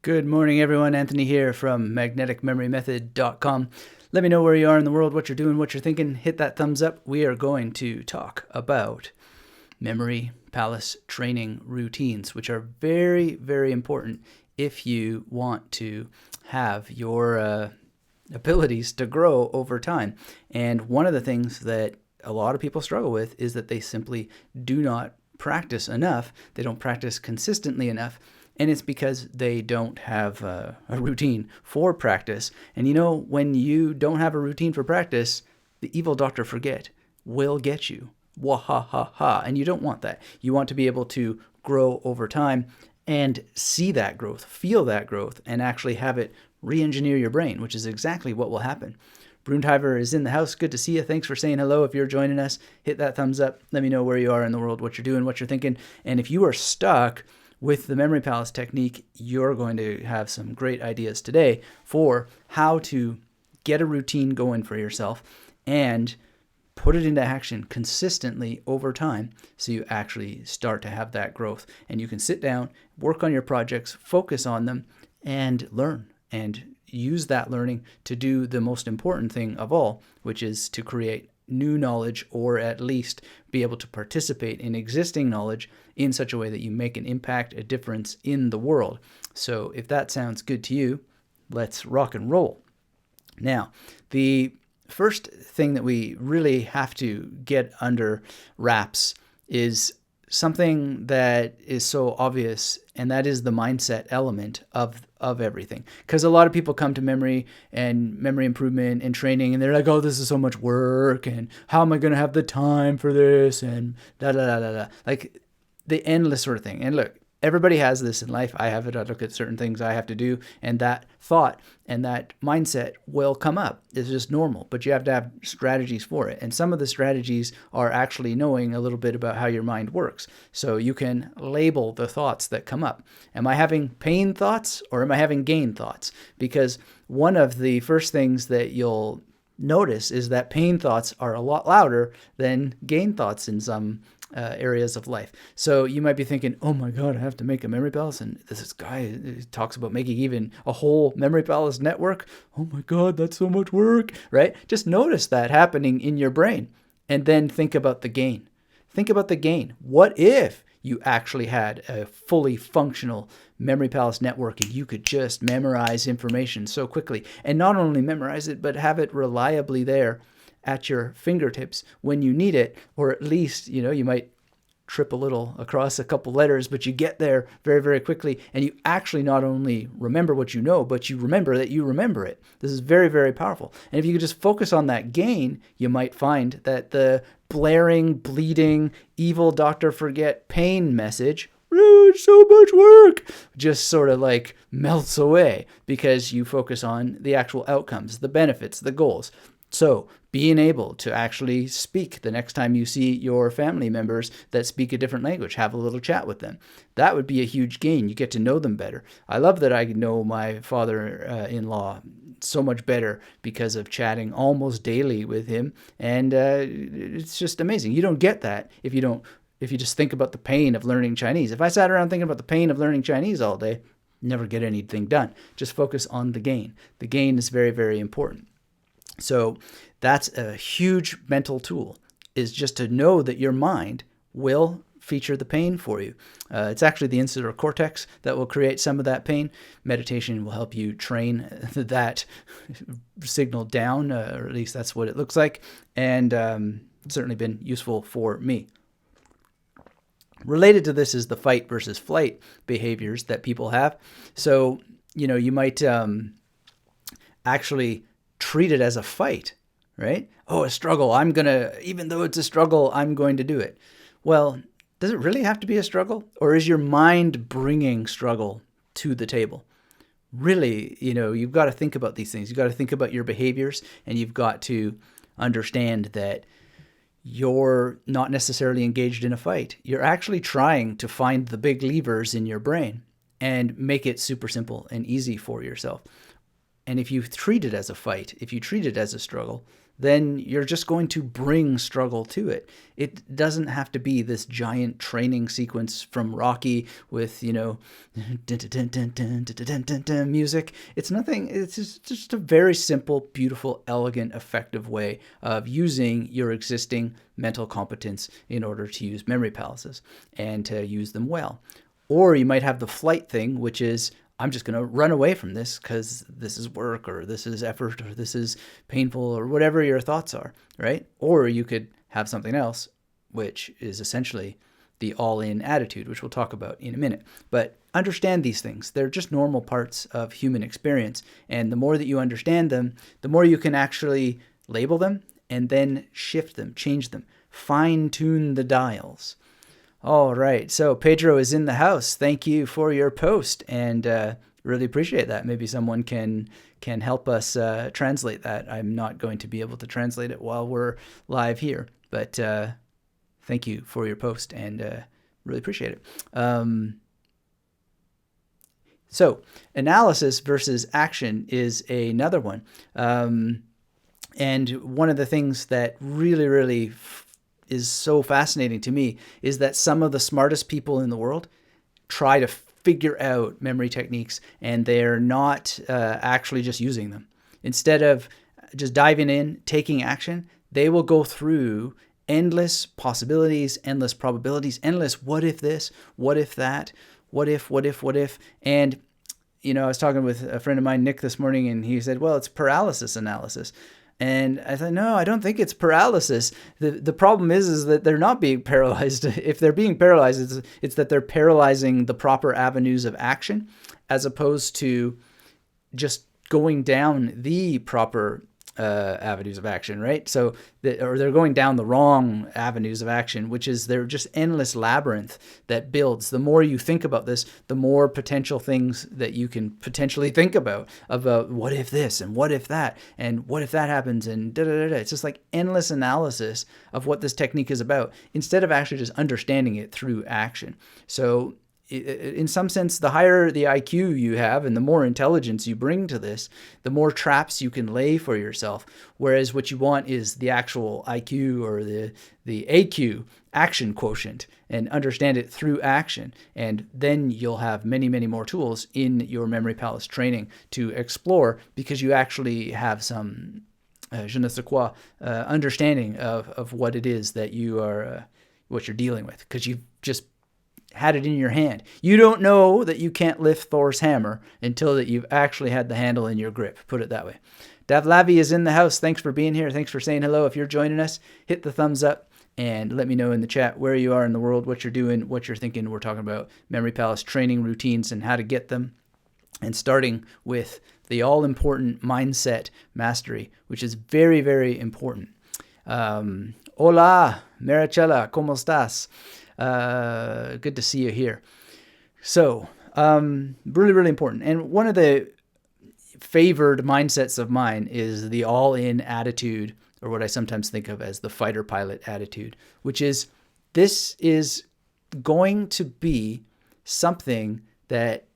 Good morning, everyone. Anthony here from magneticmemorymethod.com. Let me know where you are in the world, what you're doing, what you're thinking. Hit that thumbs up. We are going to talk about memory palace training routines, which are very, very important if you want to have your abilities to grow over time. And one of the things that a lot of people struggle with is that they simply do not practice enough. They don't practice consistently enough. And it's because they don't have a routine for practice. And you know, when you don't have a routine for practice, the evil Dr. Forget will get you. Wah-ha-ha-ha. And you don't want that. You want to be able to grow over time and see that growth, feel that growth, and actually have it re-engineer your brain, which is exactly what will happen. Bruntiver is in the house. Good to see you. Thanks for saying hello. If you're joining us, hit that thumbs up. Let me know where you are in the world, what you're doing, what you're thinking. And if you are stuck with the memory palace technique, you're going to have some great ideas today for how to get a routine going for yourself and put it into action consistently over time so you actually start to have that growth. And you can sit down, work on your projects, focus on them, and learn and use that learning to do the most important thing of all, which is to create new knowledge, or at least be able to participate in existing knowledge in such a way that you make an impact, a difference in the world. So if that sounds good to you, let's rock and roll. Now, the first thing that we really have to get under wraps is something that is so obvious, and that is the mindset element of everything. Because a lot of people come to memory and memory improvement and training, and they're like, oh, this is so much work, and how am I going to have the time for this, and da-da-da-da-da. Like the endless sort of thing. And look, everybody has this in life. I have it. I look at certain things I have to do, and that thought and that mindset will come up. It's just normal, but you have to have strategies for it. And some of the strategies are actually knowing a little bit about how your mind works. So you can label the thoughts that come up. Am I having pain thoughts or am I having gain thoughts? Because one of the first things that you'll notice is that pain thoughts are a lot louder than gain thoughts in some areas of life. So you might be thinking, oh my God, I have to make a memory palace. And this guy talks about making even a whole memory palace network. Oh my God, that's so much work, right? Just notice that happening in your brain and then think about the gain. Think about the gain. What if you actually had a fully functional memory palace network and you could just memorize information so quickly, and not only memorize it, but have it reliably there at your fingertips when you need it, or at least, you might trip a little across a couple letters, but you get there very, very quickly, and you actually not only remember what you know, but you remember that you remember it. This is very, very powerful. And if you could just focus on that gain, you might find that the blaring, bleeding, evil Dr. Forget pain message, it's so much work, just sort of like melts away because you focus on the actual outcomes, the benefits, the goals. So being able to actually speak the next time you see your family members that speak a different language, have a little chat with them. That would be a huge gain. You get to know them better. I love that I know my father-in-law so much better because of chatting almost daily with him. And it's just amazing. You don't get that if you just think about the pain of learning Chinese. If I sat around thinking about the pain of learning Chinese all day, never get anything done. Just focus on the gain. The gain is very, very important. So that's a huge mental tool, is just to know that your mind will feature the pain for you. It's actually the insular cortex that will create some of that pain. Meditation will help you train that signal down, or at least that's what it looks like, and certainly been useful for me. Related to this is the fight versus flight behaviors that people have. So, you might actually treat it as a fight, right? Oh, a struggle. Even though it's a struggle, I'm going to do it. Well, does it really have to be a struggle? Or is your mind bringing struggle to the table? Really, you've got to think about these things. You've got to think about your behaviors, and you've got to understand that you're not necessarily engaged in a fight. You're actually trying to find the big levers in your brain and make it super simple and easy for yourself. And if you treat it as a fight, if you treat it as a struggle, then you're just going to bring struggle to it. It doesn't have to be this giant training sequence from Rocky with, music. It's nothing. It's just a very simple, beautiful, elegant, effective way of using your existing mental competence in order to use memory palaces and to use them well. Or you might have the flight thing, which is, I'm just going to run away from this because this is work, or this is effort, or this is painful, or whatever your thoughts are, right? Or you could have something else, which is essentially the all-in attitude, which we'll talk about in a minute. But understand these things. They're just normal parts of human experience. And the more that you understand them, the more you can actually label them and then shift them, change them, fine-tune the dials. All right, so Pedro is in the house. Thank you for your post, and really appreciate that. Maybe someone can help us translate that. I'm not going to be able to translate it while we're live here, but thank you for your post, and really appreciate it. So analysis versus action is another one. And one of the things that really is so fascinating to me is that some of the smartest people in the world try to figure out memory techniques, and they're not actually just using them. Instead of just diving in, taking action, they will go through endless possibilities, endless probabilities, endless what if this, what if that, what if. And, I was talking with a friend of mine, Nick, this morning, and he said, well, it's paralysis analysis. And I thought, no, I don't think it's paralysis. The problem is that they're not being paralyzed. If they're being paralyzed, it's that they're paralyzing the proper avenues of action, as opposed to just going down the proper avenues of action, right? So, or they're going down the wrong avenues of action, which is they're just endless labyrinth that builds. The more you think about this, the more potential things that you can potentially think about what if this and what if that and what if that happens and da-da-da-da. It's just like endless analysis of what this technique is about, instead of actually just understanding it through action. So in some sense, the higher the IQ you have and the more intelligence you bring to this, the more traps you can lay for yourself. Whereas what you want is the actual IQ or the AQ, action quotient, and understand it through action. And then you'll have many, many more tools in your Memory Palace training to explore, because you actually have some je ne sais quoi understanding of what it is that you are, what you're dealing with, because you've just had it in your hand. You don't know that you can't lift Thor's hammer until that you've actually had the handle in your grip. Put it that way. Davlavi is in the house. Thanks for being here. Thanks for saying hello. If you're joining us, hit the thumbs up and let me know in the chat where you are in the world, what you're doing, what you're thinking. We're talking about Memory Palace training routines and how to get them, and starting with the all-important mindset mastery, which is very, very important. Hola, Maricela, ¿cómo estás? Good to see you here. So, really, really important. And one of the favored mindsets of mine is the all-in attitude, or what I sometimes think of as the fighter pilot attitude, which is, this is going to be something that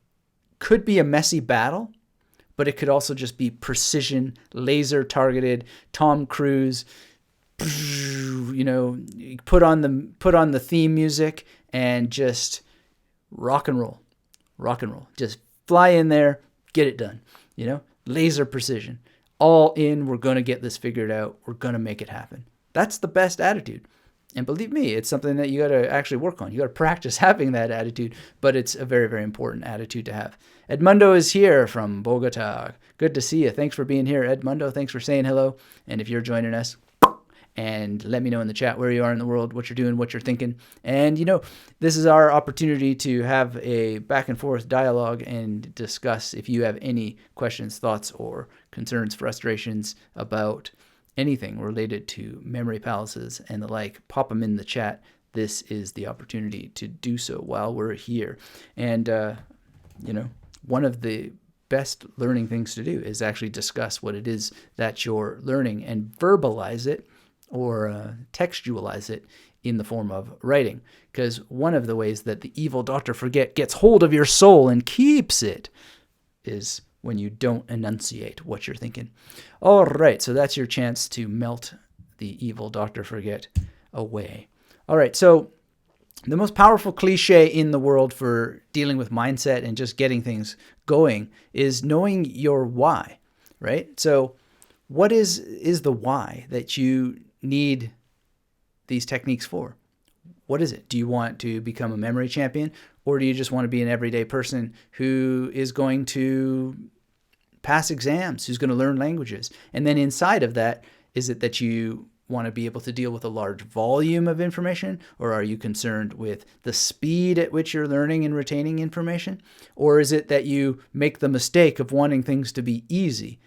could be a messy battle, but it could also just be precision, laser targeted, Tom Cruise, put on the theme music and just rock and roll, just fly in there, get it done, laser precision, all in. We're going to get this figured out. We're going to make it happen. That's the best attitude. And believe me, it's something that you got to actually work on. You got to practice having that attitude, but it's a very, very important attitude to have. Edmundo is here from Bogota. Good to see you. Thanks for being here, Edmundo. Thanks for saying hello. And if you're joining us, and let me know in the chat where you are in the world, what you're doing, what you're thinking. And, this is our opportunity to have a back and forth dialogue and discuss if you have any questions, thoughts, or concerns, frustrations about anything related to memory palaces and the like. Pop them in the chat. This is the opportunity to do so while we're here. And, one of the best learning things to do is actually discuss what it is that you're learning and verbalize it, or textualize it in the form of writing. Because one of the ways that the evil Dr. Forget gets hold of your soul and keeps it is when you don't enunciate what you're thinking. All right, so that's your chance to melt the evil Dr. Forget away. All right, so the most powerful cliche in the world for dealing with mindset and just getting things going is knowing your why, right? So what is the why that you need these techniques for? What is it? Do you want to become a memory champion, or do you just want to be an everyday person who is going to pass exams, who's going to learn languages? And then inside of that, is it that you want to be able to deal with a large volume of information, or are you concerned with the speed at which you're learning and retaining information? Or is it that you make the mistake of wanting things to be easy?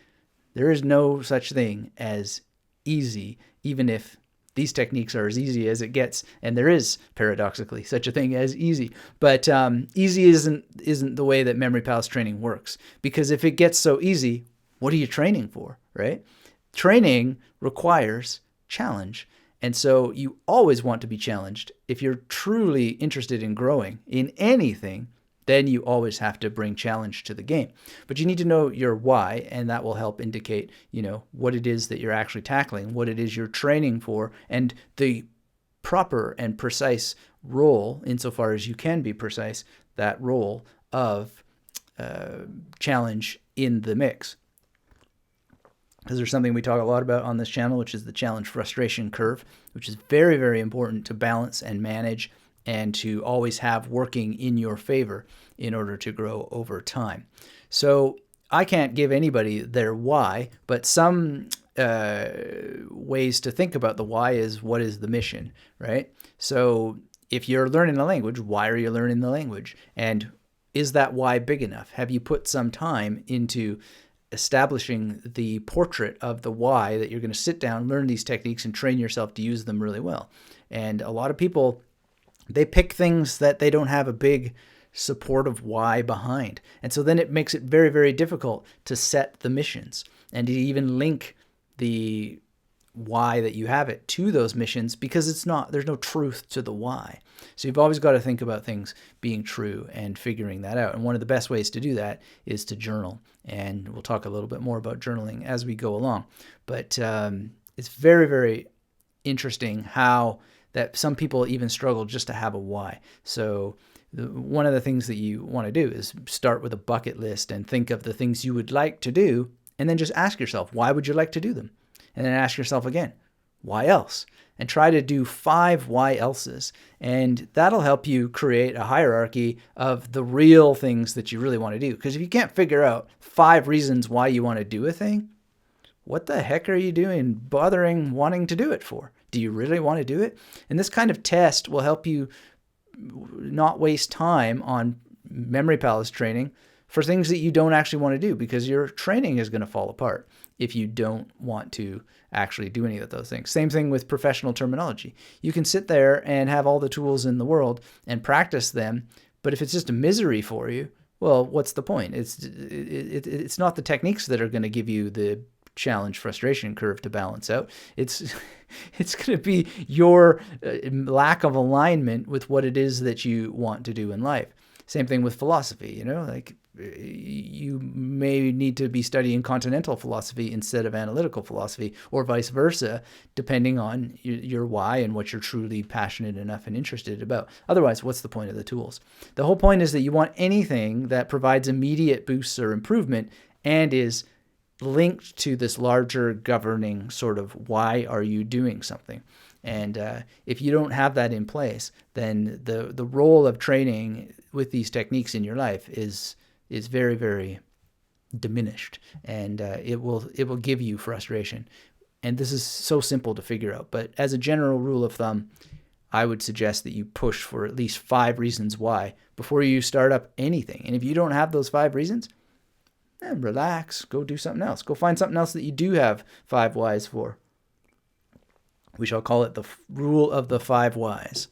There is no such thing as easy, even if these techniques are as easy as it gets, and there is paradoxically such a thing as easy. But easy isn't the way that Memory Palace training works, because if it gets so easy, what are you training for, right? Training requires challenge, and so you always want to be challenged. If you're truly interested in growing in anything, then you always have to bring challenge to the game. But you need to know your why, and that will help indicate, what it is that you're actually tackling, what it is you're training for, and the proper and precise role, insofar as you can be precise, that role of challenge in the mix. Because there's something we talk a lot about on this channel, which is the challenge frustration curve, which is very, very important to balance and manage and to always have working in your favor in order to grow over time. So I can't give anybody their why, but some ways to think about the why is, what is the mission, right? So if you're learning a language, why are you learning the language? And is that why big enough? Have you put some time into establishing the portrait of the why that you're going to sit down, learn these techniques, and train yourself to use them really well? And a lot of people, they pick things that they don't have a big supportive why behind. And so then it makes it very, very difficult to set the missions and to even link the why that you have it to those missions, because there's no truth to the why. So you've always got to think about things being true and figuring that out. And one of the best ways to do that is to journal. And we'll talk a little bit more about journaling as we go along. But it's very, very interesting how that some people even struggle just to have a why. So one of the things that you want to do is start with a bucket list and think of the things you would like to do, and then just ask yourself, why would you like to do them? And then ask yourself again, why else? And try to do 5 why else's. And that'll help you create a hierarchy of the real things that you really want to do. Because if you can't figure out 5 reasons why you want to do a thing, what the heck are you doing bothering wanting to do it for? Do you really want to do it? And this kind of test will help you not waste time on Memory Palace training for things that you don't actually want to do, because your training is going to fall apart if you don't want to actually do any of those things. Same thing with professional terminology. You can sit there and have all the tools in the world and practice them, but if it's just a misery for you, well, what's the point? It's not the techniques that are going to give you the challenge frustration curve to balance out. It's going to be your lack of alignment with what it is that you want to do in life. Same thing with philosophy, like you may need to be studying continental philosophy instead of analytical philosophy, or vice versa, depending on your why and what you're truly passionate enough and interested about. Otherwise, what's the point of the tools? The whole point is that you want anything that provides immediate boosts or improvement and is linked to this larger governing sort of why are you doing something. And if you don't have that in place, then the role of training with these techniques in your life is very, very diminished, and it will give you frustration. And this is so simple to figure out. But as a general rule of thumb, I would suggest that you push for at least 5 reasons why before you start up anything. And if you don't have those 5 reasons, then relax, go do something else. Go find something else that you do have 5 whys for. We shall call it the rule of the 5 whys.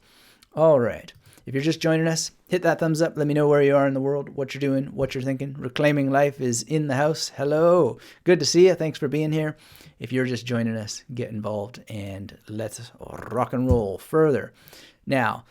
All right. If you're just joining us, hit that thumbs up. Let me know where you are in the world, what you're doing, what you're thinking. Reclaiming Life is in the house. Hello. Good to see you. Thanks for being here. If you're just joining us, get involved and let's rock and roll further. Now,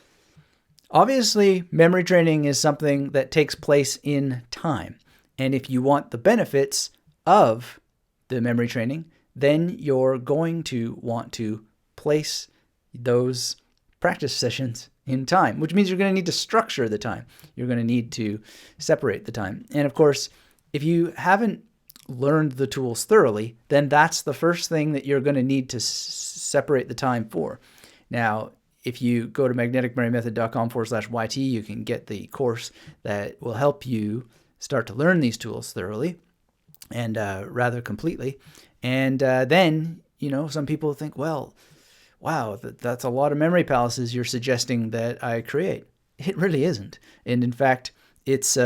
obviously, memory training is something that takes place in time. And if you want the benefits of the memory training, then you're going to want to place those practice sessions in time, which means you're going to need to structure the time. You're going to need to separate the time. And of course, if you haven't learned the tools thoroughly, then that's the first thing that you're going to need to separate the time for. Now, if you go to magneticmemorymethod.com/YT, you can get the course that will help you start to learn these tools thoroughly and rather completely. And then, some people think, well, wow, that's a lot of memory palaces you're suggesting that I create. It really isn't. And in fact, it's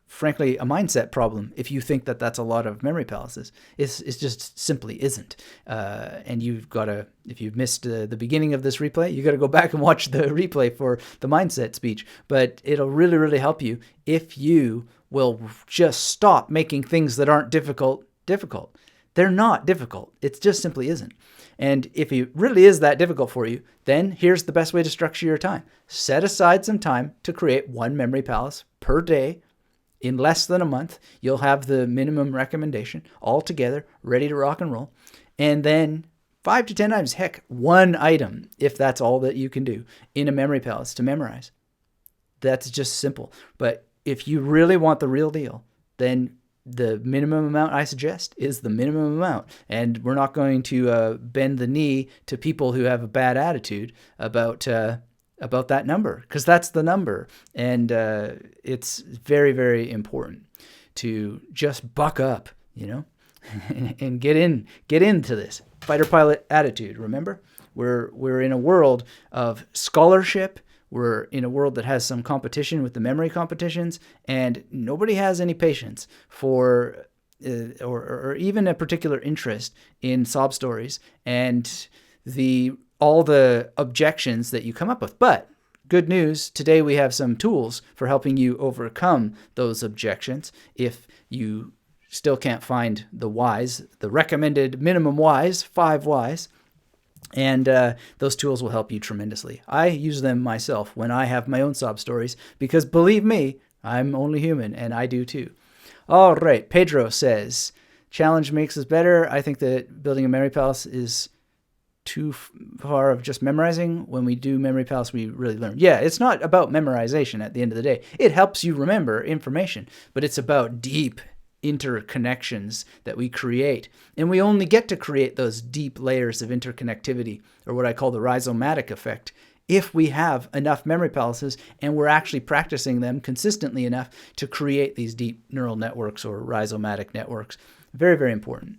frankly a mindset problem if you think that that's a lot of memory palaces. It's just simply isn't. And you've got to, if you've missed the beginning of this replay, you got to go back and watch the replay for the mindset speech. But it'll really, really help you if you will just stop making things that aren't difficult. They're not difficult. It just simply isn't. And if it really is that difficult for you, then here's the best way to structure your time. Set aside some time to create one memory palace per day. In less than a month, you'll have the minimum recommendation all together, ready to rock and roll. And then 5 to 10 times, heck, one item, if that's all that you can do, in a memory palace to memorize. That's just simple. But if you really want the real deal, then the minimum amount I suggest is the minimum amount. And we're not going to bend the knee to people who have a bad attitude about that number, because that's the number. And it's very, very important to just buck up, and get into this fighter pilot attitude. Remember, we're in a world of scholarship. We're in a world that has some competition with the memory competitions, and nobody has any patience for or even a particular interest in sob stories and all the objections that you come up with. But good news, today we have some tools for helping you overcome those objections. If you still can't find the whys, the recommended minimum whys, 5 whys, and those tools will help you tremendously. I use them myself when I have my own sob stories, because believe me, I'm only human, and I do too. All right, Pedro says, challenge makes us better. I think that building a memory palace is too far of just memorizing. When we do memory palace, we really learn. Yeah, it's not about memorization at the end of the day. It helps you remember information, but it's about deep interconnections that we create. And we only get to create those deep layers of interconnectivity, or what I call the rhizomatic effect, if we have enough memory palaces and we're actually practicing them consistently enough to create these deep neural networks or rhizomatic networks. Very, very important.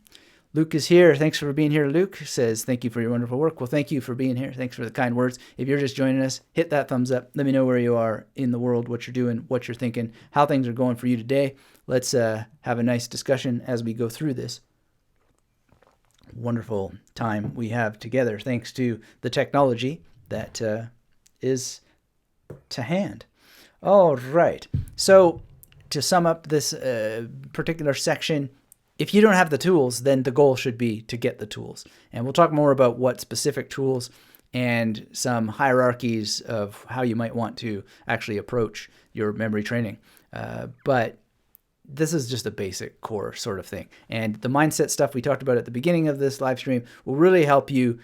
Luke is here. Thanks for being here. Luke says, thank you for your wonderful work. Well, thank you for being here. Thanks for the kind words. If you're just joining us, hit that thumbs up. Let me know where you are in the world, what you're doing, what you're thinking, how things are going for you today. Let's have a nice discussion as we go through this wonderful time we have together, thanks to the technology that is to hand. All right. So to sum up this particular section, if you don't have the tools, then the goal should be to get the tools. And we'll talk more about what specific tools and some hierarchies of how you might want to actually approach your memory training. But this is just a basic core sort of thing. And the mindset stuff we talked about at the beginning of this live stream will really help you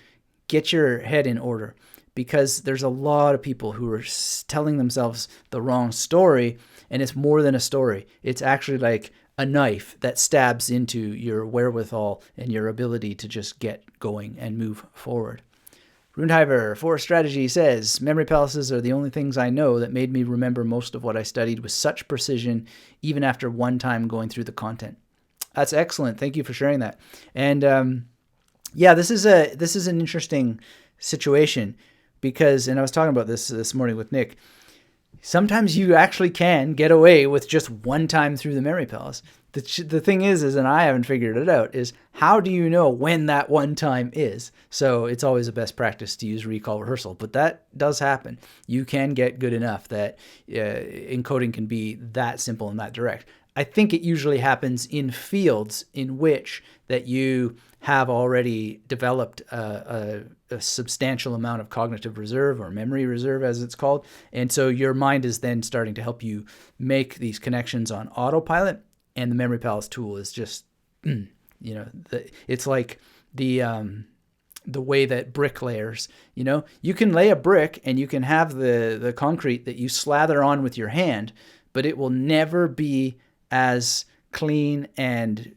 get your head in order, because there's a lot of people who are telling themselves the wrong story, and it's more than a story. It's actually like a knife that stabs into your wherewithal and your ability to just get going and move forward. Runeheimer, Forest Strategy, says, memory palaces are the only things I know that made me remember most of what I studied with such precision, even after one time going through the content. That's excellent. Thank you for sharing that. And yeah, this is an interesting situation, because, and I was talking about this morning with Nick, sometimes you actually can get away with just one time through the memory palace. The thing is, and I haven't figured it out, is how do you know when that one time is? So it's always a best practice to use recall rehearsal, but that does happen. You can get good enough that encoding can be that simple and that direct. I think it usually happens in fields in which that you have already developed a substantial amount of cognitive reserve, or memory reserve as it's called. And so your mind is then starting to help you make these connections on autopilot. And the Memory Palace tool is just, it's like the way that bricklayers, you can lay a brick and you can have the concrete that you slather on with your hand, but it will never be as clean and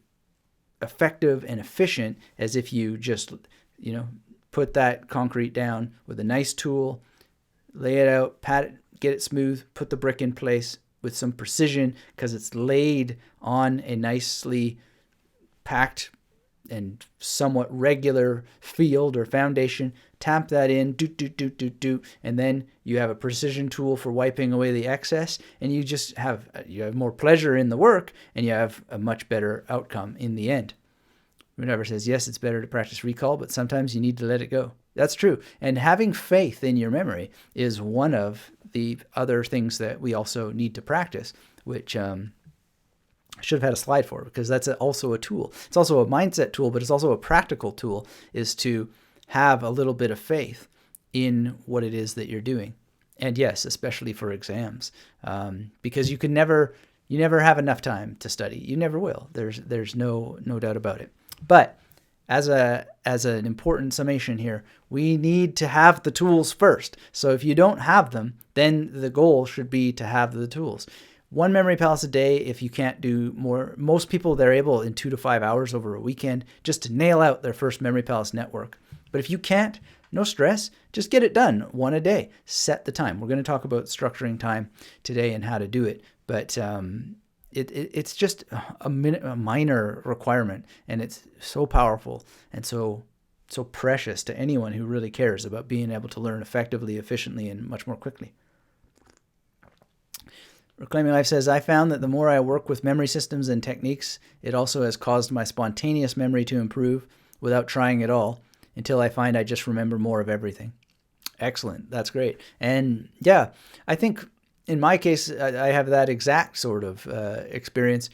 effective and efficient as if you just, put that concrete down with a nice tool, lay it out, pat it, get it smooth, put the brick in place with some precision because it's laid on a nicely packed and somewhat regular field or foundation. Tap that in, and then you have a precision tool for wiping away the excess, and you have more pleasure in the work, and you have a much better outcome in the end. Whoever says, yes, it's better to practice recall, but sometimes you need to let it go. That's true. And having faith in your memory is one of the other things that we also need to practice, which I should have had a slide for, because that's also a tool. It's also a mindset tool, but it's also a practical tool, is to have a little bit of faith in what it is that you're doing. And yes, especially for exams, because you never have enough time to study. You never will. There's no doubt about it. But as an important summation here, we need to have the tools first. So if you don't have them, then the goal should be to have the tools. 1 Memory Palace a day, if you can't do more. Most people, they're able in 2 to 5 hours over a weekend just to nail out their first Memory Palace network. But if you can't, no stress, just get it done 1 a day. Set the time. We're going to talk about structuring time today and how to do it. But it's just a minor requirement, and it's so powerful and so precious to anyone who really cares about being able to learn effectively, efficiently, and much more quickly. Reclaiming Life says, I found that the more I work with memory systems and techniques, it also has caused my spontaneous memory to improve without trying at all, until I find I just remember more of everything. Excellent. That's great. And yeah, I think in my case, I have that exact sort of experience.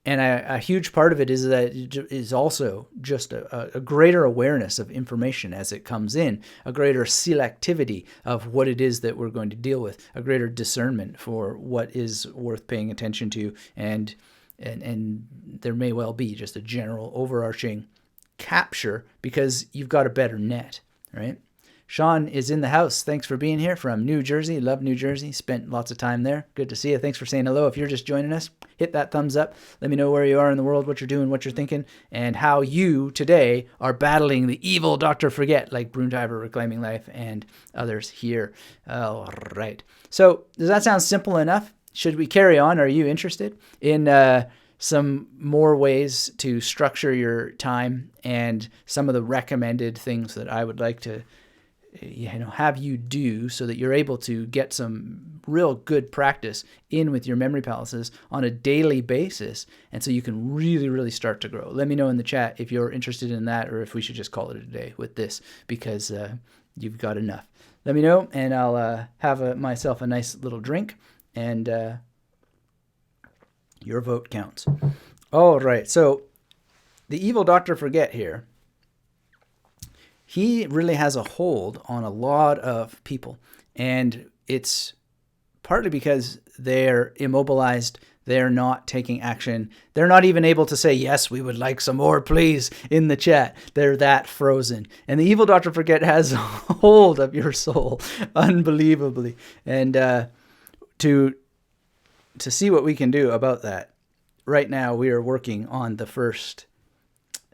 And a huge part of it is that it is also just a greater awareness of information as it comes in, a greater selectivity of what it is that we're going to deal with, a greater discernment for what is worth paying attention to. And there may well be just a general overarching capture because you've got a better net, right? Sean is in the house. Thanks for being here from New Jersey. Love New Jersey. Spent lots of time there. Good to see you. Thanks for saying hello. If you're just joining us, hit that thumbs up. Let me know where you are in the world, what you're doing, what you're thinking, and how you today are battling the evil Dr. Forget, like Broomtiver, Reclaiming Life, and others here. All right. So does that sound simple enough? Should we carry on? Are you interested in some more ways to structure your time and some of the recommended things that I would like to have you do so that you're able to get some real good practice in with your memory palaces on a daily basis, and so you can really, really start to grow? Let me know in the chat if you're interested in that, or if we should just call it a day with this, because you've got enough. Let me know, and I'll have myself a nice little drink, and your vote counts. All right, so the evil Dr. Forget here, he really has a hold on a lot of people, and it's partly because they're immobilized. They're not taking action. They're not even able to say, yes, we would like some more, please, in the chat. They're that frozen. And the evil Dr. Forget has a hold of your soul unbelievably. And to see what we can do about that, right now we are working on the first,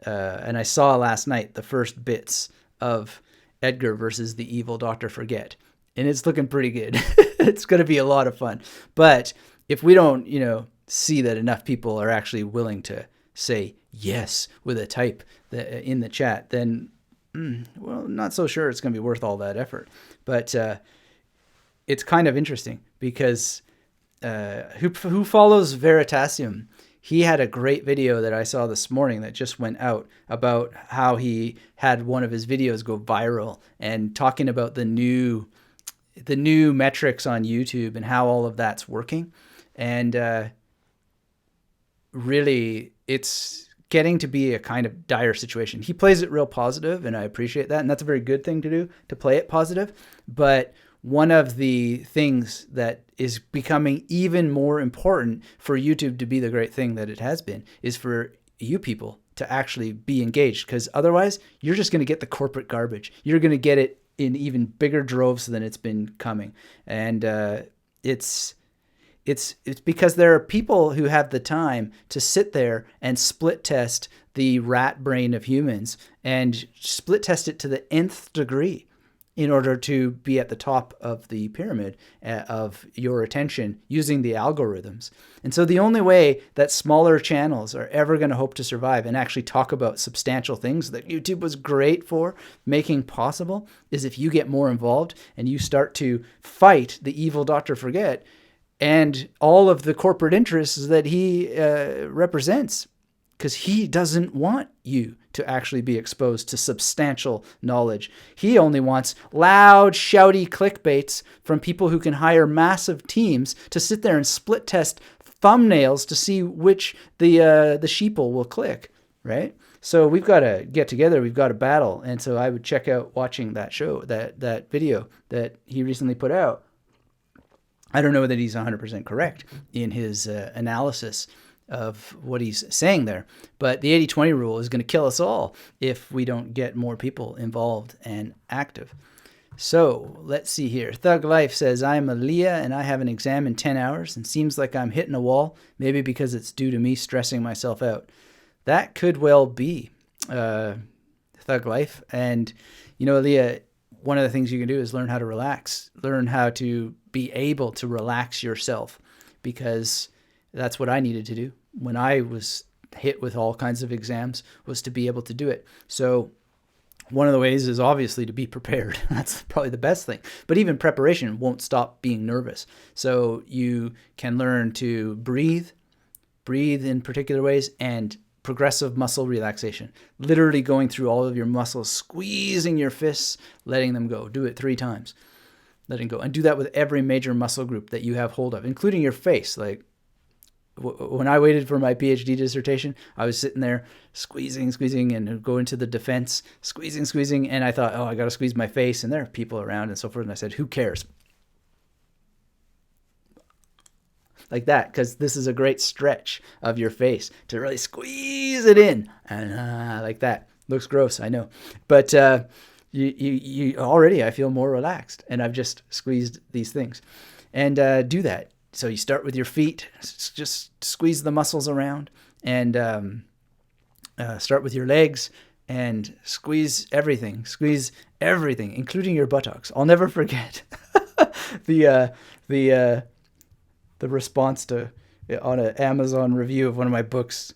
and I saw last night, the first bits of Edgar versus the evil Dr. Forget. And it's looking pretty good. It's going to be a lot of fun. But if we don't, see that enough people are actually willing to say yes with a type in the chat, then, well, not so sure it's going to be worth all that effort. But it's kind of interesting because who follows Veritasium? He had a great video that I saw this morning that just went out about how he had one of his videos go viral and talking about the new metrics on YouTube and how all of that's working. And really, it's getting to be a kind of dire situation. He plays it real positive, and I appreciate that. And that's a very good thing to do, to play it positive. But one of the things that is becoming even more important for YouTube to be the great thing that it has been is for you people to actually be engaged, because otherwise you're just going to get the corporate garbage. You're going to get it in even bigger droves than it's been coming. And it's because there are people who have the time to sit there and split test the rat brain of humans and split test it to the nth degree in order to be at the top of the pyramid of your attention using the algorithms. And so the only way that smaller channels are ever going to hope to survive and actually talk about substantial things that YouTube was great for making possible is if you get more involved and you start to fight the evil Dr. Forget and all of the corporate interests that he represents, because he doesn't want you to actually be exposed to substantial knowledge. He only wants loud, shouty clickbaits from people who can hire massive teams to sit there and split test thumbnails to see which the sheeple will click, right? So we've got to get together. We've got to battle. And so I would check out watching that show, that video that he recently put out. I don't know that he's 100% correct in his analysis of what he's saying there, but the 80-20 rule is going to kill us all if we don't get more people involved and active. So let's see here. Thug Life says, I'm a Leah and I have an exam in 10 hours and seems like I'm hitting a wall, maybe because it's due to me stressing myself out. That could well be Thug Life. And, you know, Leah, one of the things you can do is learn how to relax, learn how to be able to relax yourself, because that's what I needed to do when I was hit with all kinds of exams, was to be able to do it. So one of the ways is obviously to be prepared. That's probably the best thing. But even preparation won't stop being nervous. So you can learn to breathe in particular ways, and progressive muscle relaxation, literally going through all of your muscles, squeezing your fists, letting them go. Do it 3 times, letting go. And do that with every major muscle group that you have hold of, including your face. Like, when I waited for my PhD dissertation, I was sitting there squeezing and go into the defense, squeezing. And I thought, oh, I got to squeeze my face. And there are people around and so forth. And I said, who cares? Like that, because this is a great stretch of your face to really squeeze it in. And like that. Looks gross, I know. But you already, I feel more relaxed. And I've just squeezed these things. And do that. So you start with your feet, just squeeze the muscles around, and start with your legs and squeeze everything, including your buttocks. I'll never forget the response to on an Amazon review of one of my books,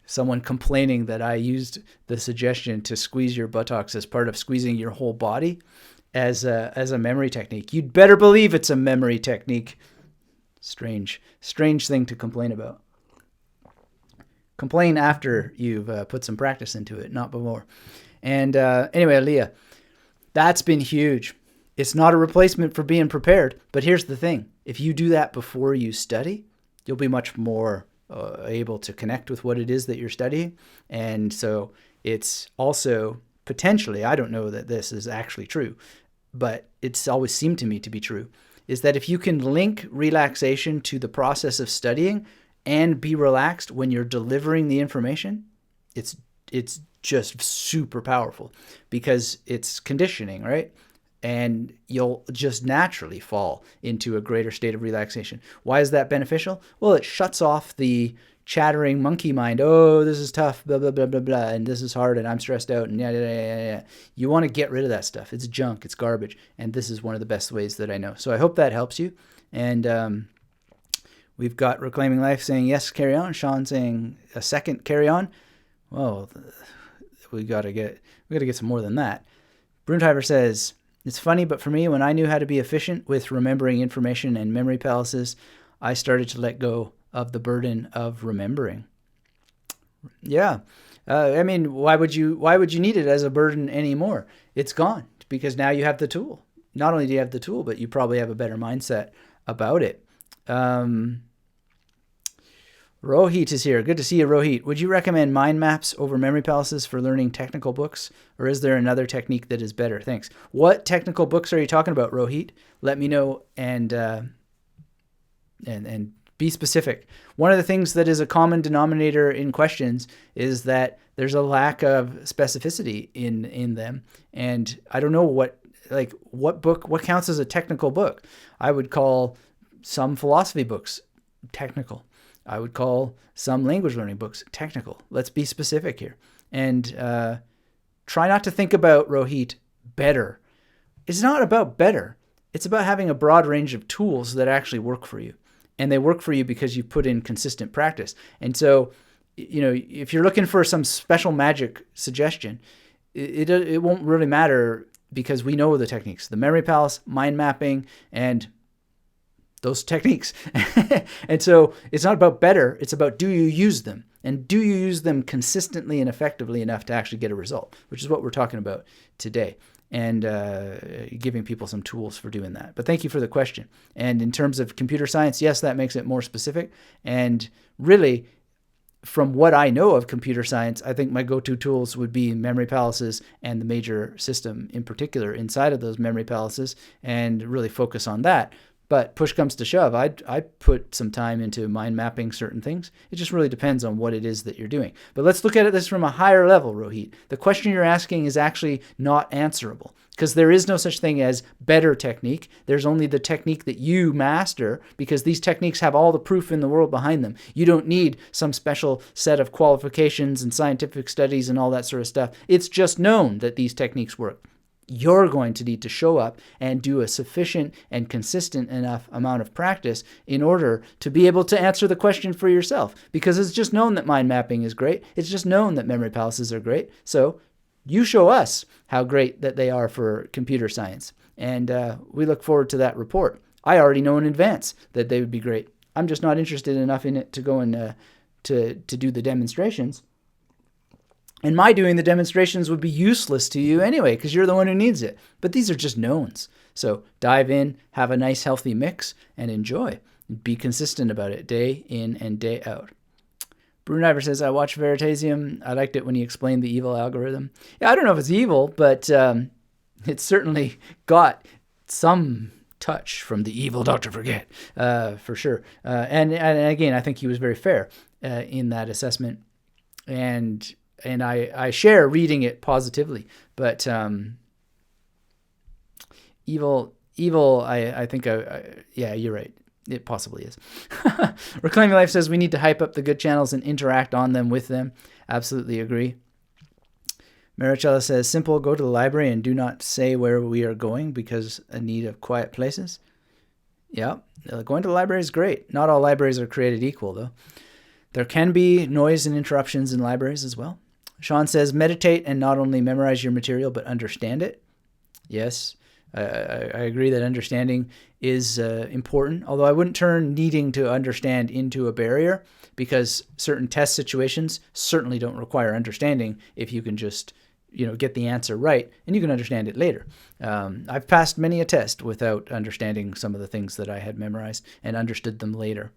someone complaining that I used the suggestion to squeeze your buttocks as part of squeezing your whole body as a memory technique. You'd better believe it's a memory technique. Strange thing to complain about. Complain after you've put some practice into it, not before. And anyway, Leah, that's been huge. It's not a replacement for being prepared, but here's the thing. If you do that before you study, you'll be much more able to connect with what it is that you're studying. And so it's also potentially, I don't know that this is actually true, but it's always seemed to me to be true, is that if you can link relaxation to the process of studying and be relaxed when you're delivering the information, it's just super powerful, because it's conditioning, right? And you'll just naturally fall into a greater state of relaxation. Why is that beneficial? Well, it shuts off the chattering monkey mind. Oh, this is tough, blah, blah, blah, blah, blah, and this is hard, and I'm stressed out, and yeah. You want to get rid of that stuff. It's junk, it's garbage, and this is one of the best ways that I know. So I hope that helps you. And we've got Reclaiming Life saying, yes, carry on. Sean saying, a second, carry on. Well, we gotta get some more than that. Brunheimer says, it's funny, but for me, when I knew how to be efficient with remembering information and memory palaces, I started to let go of the burden of remembering. Yeah. I mean, why would you need it as a burden anymore? It's gone, because now you have the tool. Not only do you have the tool, but you probably have a better mindset about it. Rohit is here. Good to see you, Rohit. Would you recommend mind maps over memory palaces for learning technical books, or is there another technique that is better? Thanks. What technical books are you talking about, Rohit? Let me know and be specific. One of the things that is a common denominator in questions is that there's a lack of specificity in them, and I don't know what counts as a technical book. I would call some philosophy books technical. I would call some language learning books technical. Let's be specific here. And try not to think about, Rohit, better. It's not about better. It's about having a broad range of tools that actually work for you. And they work for you because you put in consistent practice. And so, if you're looking for some special magic suggestion, it won't really matter because we know the techniques. The memory palace, mind mapping, and those techniques. And so it's not about better, it's about do you use them? And do you use them consistently and effectively enough to actually get a result, which is what we're talking about today, and giving people some tools for doing that. But thank you for the question. And in terms of computer science, yes, that makes it more specific. And really, from what I know of computer science, I think my go-to tools would be memory palaces and the major system in particular inside of those memory palaces, and really focus on that. But push comes to shove, I put some time into mind mapping certain things. It just really depends on what it is that you're doing. But let's look at this from a higher level, Rohit. The question you're asking is actually not answerable because there is no such thing as better technique. There's only the technique that you master, because these techniques have all the proof in the world behind them. You don't need some special set of qualifications and scientific studies and all that sort of stuff. It's just known that these techniques work. You're going to need to show up and do a sufficient and consistent enough amount of practice in order to be able to answer the question for yourself, because it's just known that mind mapping is great. It's just known that memory palaces are great. So you show us how great that they are for computer science. And we look forward to that report. I already know in advance that they would be great. I'm just not interested enough in it to go and to do the demonstrations. And my doing the demonstrations would be useless to you anyway, because you're the one who needs it. But these are just knowns. So dive in, have a nice healthy mix, and enjoy. Be consistent about it day in and day out. Bruniver says, I watched Veritasium. I liked it when he explained the evil algorithm. Yeah, I don't know if it's evil, but it certainly got some touch from the evil Dr. Forget, for sure. And again, I think he was very fair in that assessment. And I share reading it positively, but evil, I think, yeah, you're right. It possibly is. Reclaiming Life says we need to hype up the good channels and interact on them with them. Absolutely agree. Maricella says, simple, go to the library and do not say where we are going because a need of quiet places. Yeah, going to the library is great. Not all libraries are created equal, though. There can be noise and interruptions in libraries as well. Sean says, meditate and not only memorize your material, but understand it. Yes, I agree that understanding is important, although I wouldn't turn needing to understand into a barrier, because certain test situations certainly don't require understanding if you can just get the answer right, and you can understand it later. I've passed many a test without understanding some of the things that I had memorized and understood them later.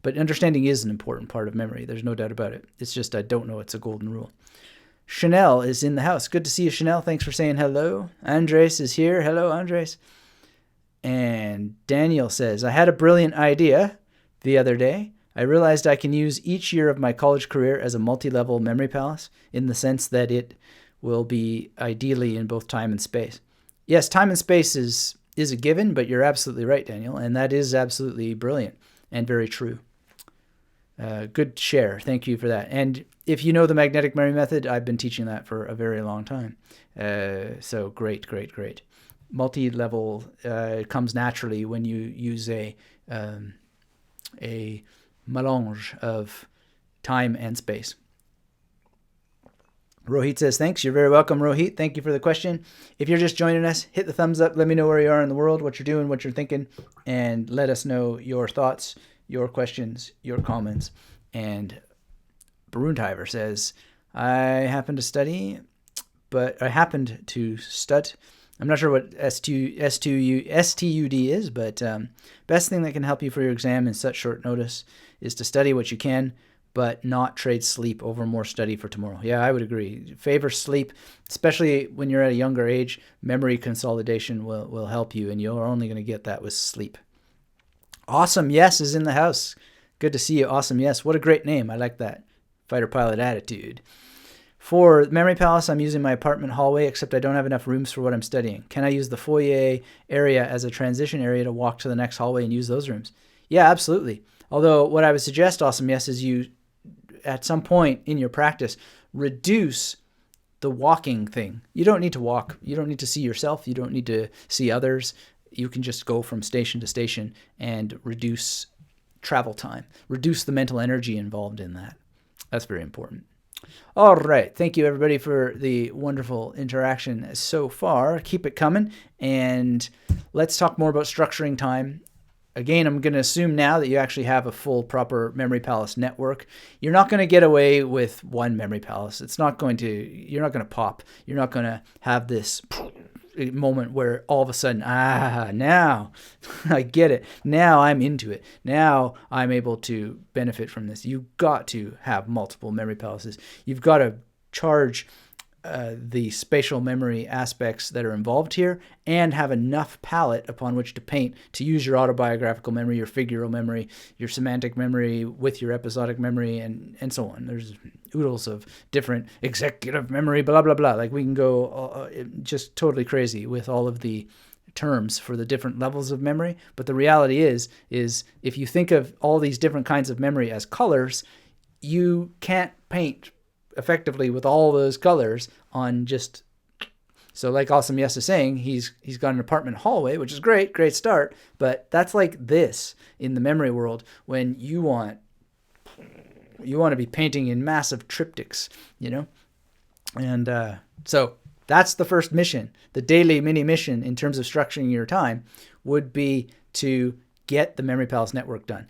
But understanding is an important part of memory. There's no doubt about it. It's just I don't know it's a golden rule. Chanel is in the house. Good to see you, Chanel. Thanks for saying hello. Andres is here. Hello, Andres. And Daniel says, I had a brilliant idea the other day. I realized I can use each year of my college career as a multi-level memory palace in the sense that it will be ideally in both time and space. Yes, time and space is a given, but you're absolutely right, Daniel. And that is absolutely brilliant and very true. Good share. Thank you for that. And if you know the magnetic memory method, I've been teaching that for a very long time. So great. Multi-level comes naturally when you use a melange of time and space. Rohit says, thanks. You're very welcome, Rohit. Thank you for the question. If you're just joining us, hit the thumbs up. Let me know where you are in the world, what you're doing, what you're thinking, and let us know your thoughts, your questions, your comments. And Bruntiver says, I happened to stud. I'm not sure what STUD is, but best thing that can help you for your exam in such short notice is to study what you can, but not trade sleep over more study for tomorrow. Yeah, I would agree. Favor sleep, especially when you're at a younger age. Memory consolidation will help you, and you're only going to get that with sleep. Awesome Yes is in the house. Good to see you, Awesome Yes. What a great name. I like that. Fighter pilot attitude. For Memory Palace, I'm using my apartment hallway, except I don't have enough rooms for what I'm studying. Can I use the foyer area as a transition area to walk to the next hallway and use those rooms? Yeah, absolutely. Although what I would suggest, Awesome Yes, is you, at some point in your practice, reduce the walking thing. You don't need to walk. You don't need to see yourself. You don't need to see others. You can just go from station to station and reduce travel time, reduce the mental energy involved in that. That's very important. All right. Thank you, everybody, for the wonderful interaction so far. Keep it coming. And let's talk more about structuring time. Again, I'm going to assume now that you actually have a full, proper Memory Palace network. You're not going to get away with one Memory Palace. You're not going to pop. You're not going to have this moment where all of a sudden, now I get it. Now I'm into it. Now I'm able to benefit from this. You've got to have multiple Memory Palaces. You've got to charge the spatial memory aspects that are involved here and have enough palette upon which to paint to use your autobiographical memory, your figural memory, your semantic memory with your episodic memory, and so on. There's oodles of different executive memory, blah, blah, blah. Like we can go just totally crazy with all of the terms for the different levels of memory. But the reality is if you think of all these different kinds of memory as colors, you can't paint effectively with all those colors on just. So like Awesome Yes is saying, he's got an apartment hallway, which is great start, but that's like this in the memory world when you want to be painting in massive triptychs, and so that's the first mission. The daily mini mission in terms of structuring your time would be to get the Memory Palace network done.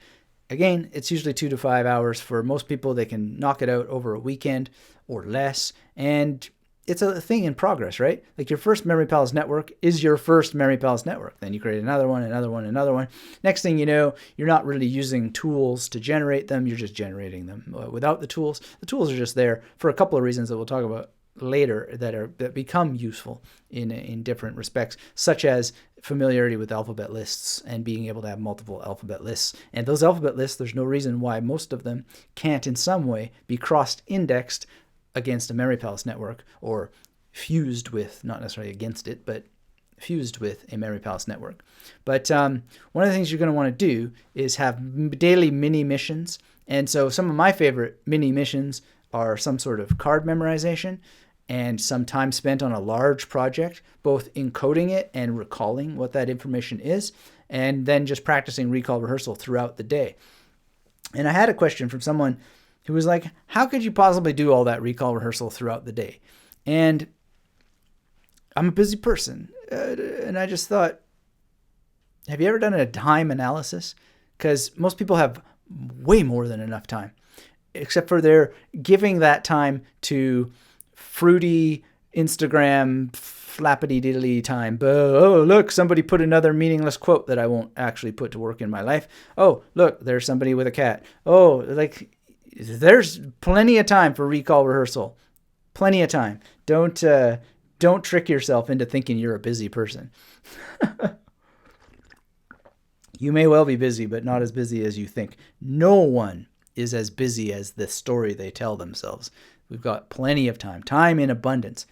Again, it's usually 2 to 5 hours. For most people, they can knock it out over a weekend or less. And it's a thing in progress, right? Like your first Memory Palace network is your first Memory Palace network. Then you create another one, another one, another one. Next thing you know, you're not really using tools to generate them. You're just generating them without the tools. The tools are just there for a couple of reasons that we'll talk about later that become useful in different respects, such as familiarity with alphabet lists and being able to have multiple alphabet lists. And those alphabet lists, there's no reason why most of them can't in some way be cross-indexed against a Memory Palace network or fused with, not necessarily against it, but fused with a Memory Palace network. But one of the things you're going to want to do is have daily mini missions. And so some of my favorite mini missions are some sort of card memorization and some time spent on a large project, both encoding it and recalling what that information is, and then just practicing recall rehearsal throughout the day. And I had a question from someone who was like, how could you possibly do all that recall rehearsal throughout the day? And I'm a busy person, and I just thought, have you ever done a time analysis? Because most people have way more than enough time, except for they're giving that time to fruity Instagram flappity diddly time. Oh, look, somebody put another meaningless quote that I won't actually put to work in my life. Oh, look, there's somebody with a cat. Oh, like there's plenty of time for recall rehearsal. Plenty of time. Don't trick yourself into thinking you're a busy person. You may well be busy, but not as busy as you think. No one is as busy as the story they tell themselves. We've got plenty of time in abundance.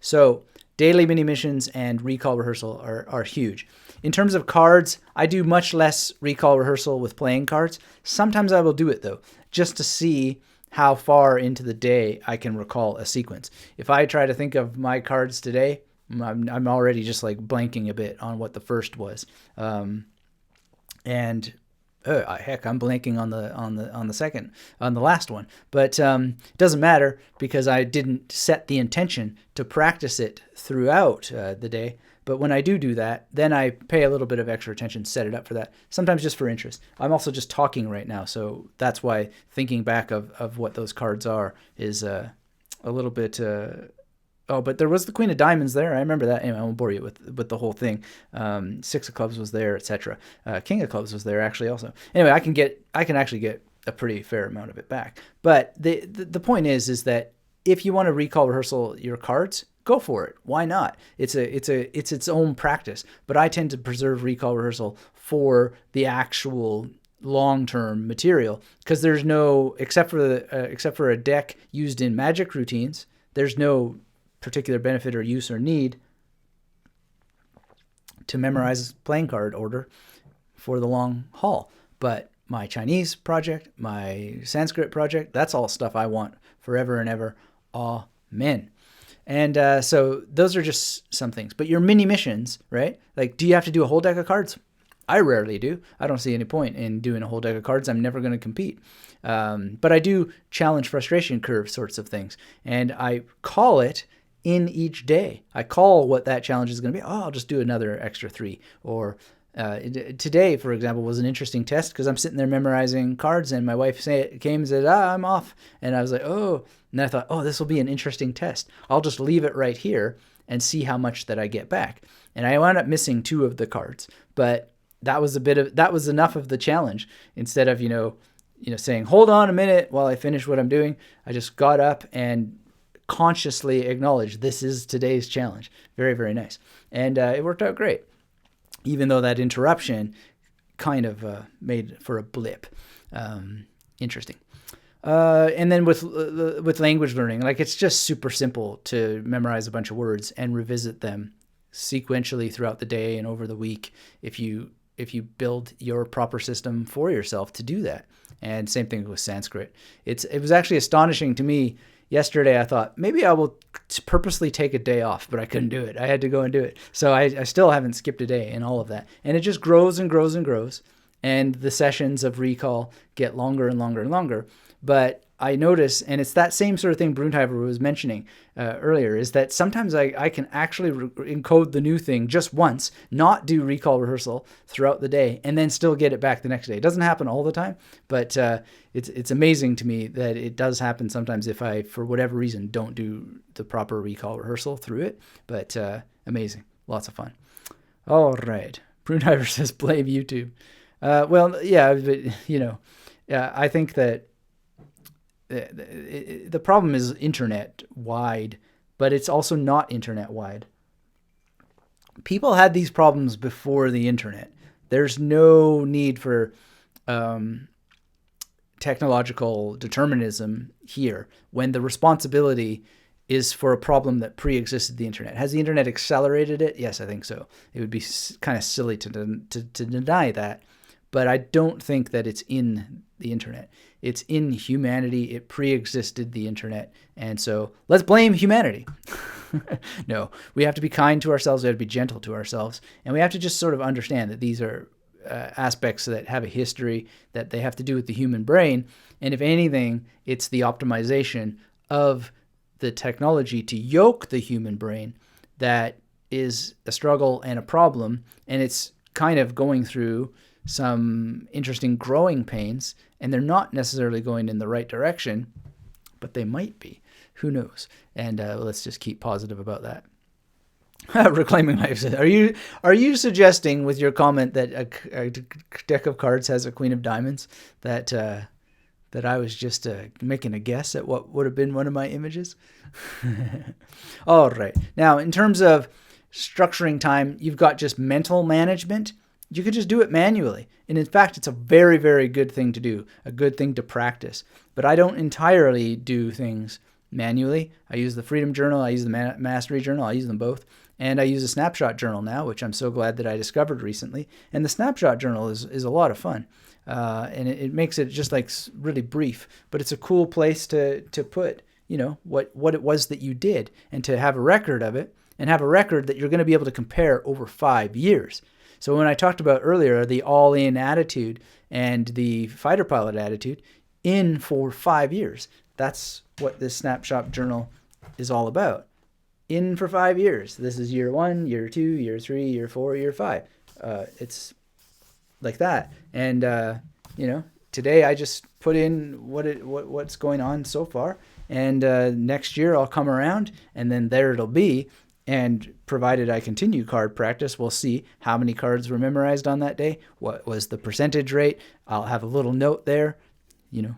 So daily mini missions and recall rehearsal are huge. In terms of cards, I do much less recall rehearsal with playing cards. Sometimes I will do it though, just to see how far into the day I can recall a sequence. If I try to think of my cards today, I'm already just like blanking a bit on what the first was. Heck, I'm blanking on the last one, but it doesn't matter because I didn't set the intention to practice it throughout the day. But when I do that, then I pay a little bit of extra attention, set it up for that, sometimes just for interest. I'm also just talking right now, so that's why thinking back of what those cards are is a little bit. Oh, but there was the Queen of Diamonds there. I remember that. Anyway, I won't bore you with the whole thing. Six of Clubs was there, etc. King of Clubs was there actually also. Anyway, I can actually get a pretty fair amount of it back. But the point is that if you want to recall rehearsal your cards, go for it. Why not? It's its own practice. But I tend to preserve recall rehearsal for the actual long-term material, because there's no, except for a deck used in magic routines, there's no particular benefit or use or need to memorize playing card order for the long haul. But my Chinese project, my Sanskrit project, that's all stuff I want forever and ever. Amen. And so those are just some things. But your mini missions, right? Like, do you have to do a whole deck of cards? I rarely do. I don't see any point in doing a whole deck of cards. I'm never going to compete. But I do challenge frustration curve sorts of things. And I call it in each day. I call what that challenge is going to be. Oh, I'll just do another extra 3. Or today, for example, was an interesting test because I'm sitting there memorizing cards and my wife came and said, I'm off. And I was like, oh. And I thought, oh, this will be an interesting test. I'll just leave it right here and see how much that I get back. And I wound up missing 2 of the cards. But that was enough of the challenge. Instead of, saying, hold on a minute while I finish what I'm doing, I just got up and consciously acknowledged this is today's challenge. Very, very nice. And it worked out great, even though that interruption kind of made for a blip. Interesting. And then with language learning, like, it's just super simple to memorize a bunch of words and revisit them sequentially throughout the day and over the week if you build your proper system for yourself to do that. And same thing with Sanskrit. It was actually astonishing to me. Yesterday I thought maybe I will purposely take a day off, but I couldn't do it. I had to go and do it. So I still haven't skipped a day in all of that. And it just grows and grows and grows. And the sessions of recall get longer and longer and longer. But I notice, and it's that same sort of thing Brunheimer was mentioning earlier, is that sometimes I can actually encode the new thing just once, not do recall rehearsal throughout the day, and then still get it back the next day. It doesn't happen all the time, but it's amazing to me that it does happen sometimes if I, for whatever reason, don't do the proper recall rehearsal through it. But amazing. Lots of fun. All right. Brunheimer says, blame YouTube. Well, yeah, but, I think that the problem is internet wide, but it's also not internet wide. People had these problems before the internet. There's no need for technological determinism here when the responsibility is for a problem that pre-existed the internet. Has the internet accelerated it? Yes, I think so. It would be kind of silly to deny that, but I don't think that it's in the internet. It's in humanity. It pre-existed the internet. And so let's blame humanity. No, we have to be kind to ourselves. We have to be gentle to ourselves. And we have to just sort of understand that these are aspects that have a history, that they have to do with the human brain. And if anything, it's the optimization of the technology to yoke the human brain that is a struggle and a problem. And it's kind of going through some interesting growing pains, and they're not necessarily going in the right direction, but they might be. Who knows? And let's just keep positive about that. Reclaiming life. Are you suggesting with your comment that a deck of cards has a Queen of Diamonds that I was just making a guess at what would have been one of my images? All right. Now, in terms of structuring time, you've got just mental management. You could just do it manually. And in fact, it's a very, very good thing to do, a good thing to practice. But I don't entirely do things manually. I use the Freedom Journal. I use the Mastery Journal. I use them both. And I use a Snapshot Journal now, which I'm so glad that I discovered recently. And the Snapshot Journal is a lot of fun. And it makes it just like really brief. But it's a cool place to put, what it was that you did, and to have a record of it, and have a record that you're going to be able to compare over 5 years. So when I talked about earlier the all-in attitude and the fighter pilot attitude, in for 5 years, that's what this Snapshot Journal is all about. In for 5 years. This is year 1, year 2, year 3, year 4, year 5. It's like that. And today I just put in what's going on so far, and next year I'll come around, and then there it'll be. And provided I continue card practice, we'll see how many cards were memorized on that day, what was the percentage rate. I'll have a little note there.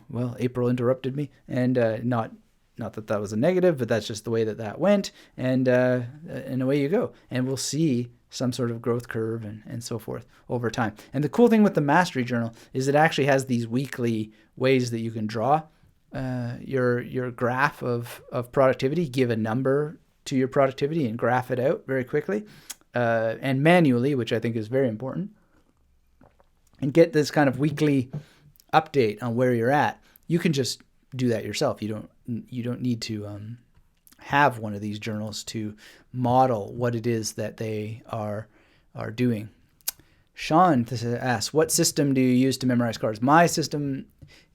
well, April interrupted me, and not that that was a negative, but that's just the way that went, and away you go. And we'll see some sort of growth curve and so forth over time. And the cool thing with the Mastery Journal is it actually has these weekly ways that you can draw your graph of productivity, give a number to your productivity and graph it out very quickly, and manually, which I think is very important, and get this kind of weekly update on where you're at. You can just do that yourself. You don't need to have one of these journals to model what it is that they are doing. Sean asks, what system do you use to memorize cards? My system,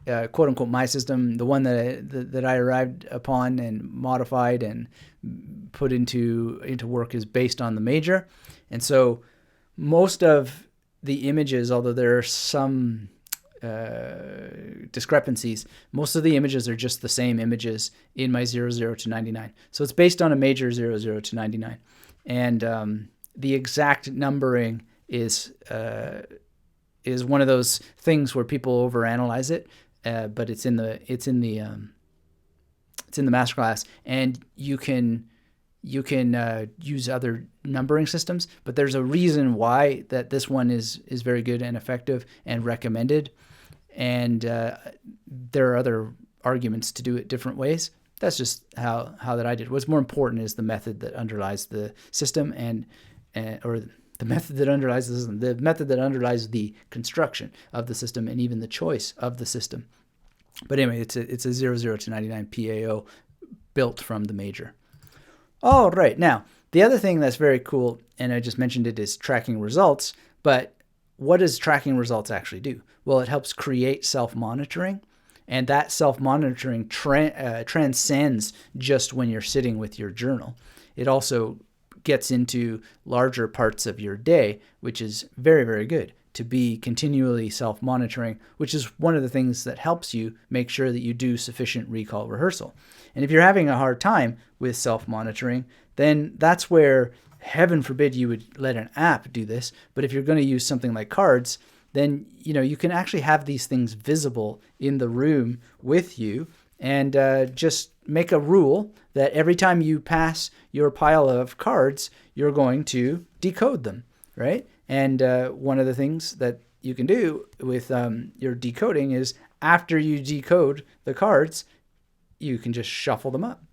quote unquote, my system, the one that I arrived upon and modified and put into work is based on the major. And so most of the images, although there are some discrepancies, most of the images are just the same images in my 00 to 99. So it's based on a major 00 to 99. And the exact numbering is one of those things where people overanalyze it, but it's in the masterclass, and you can use other numbering systems, but there's a reason why that this one is very good and effective and recommended. And there are other arguments to do it different ways. That's just how that I did. What's more important is the method that underlies the system or the method that underlies the system, the method that underlies the construction of the system and even the choice of the system. But anyway, it's a 00 to 99 PAO built from the major. All right. Now, the other thing that's very cool, and I just mentioned it, is tracking results. But what does tracking results actually do? Well, it helps create self-monitoring, and that self-monitoring transcends just when you're sitting with your journal. It also gets into larger parts of your day, which is very, very good to be continually self-monitoring, which is one of the things that helps you make sure that you do sufficient recall rehearsal. And if you're having a hard time with self-monitoring, then that's where, heaven forbid, you would let an app do this. But if you're going to use something like cards, then you can actually have these things visible in the room with you, and just make a rule that every time you pass your pile of cards, you're going to decode them, right? And one of the things that you can do with your decoding is, after you decode the cards, you can just shuffle them up.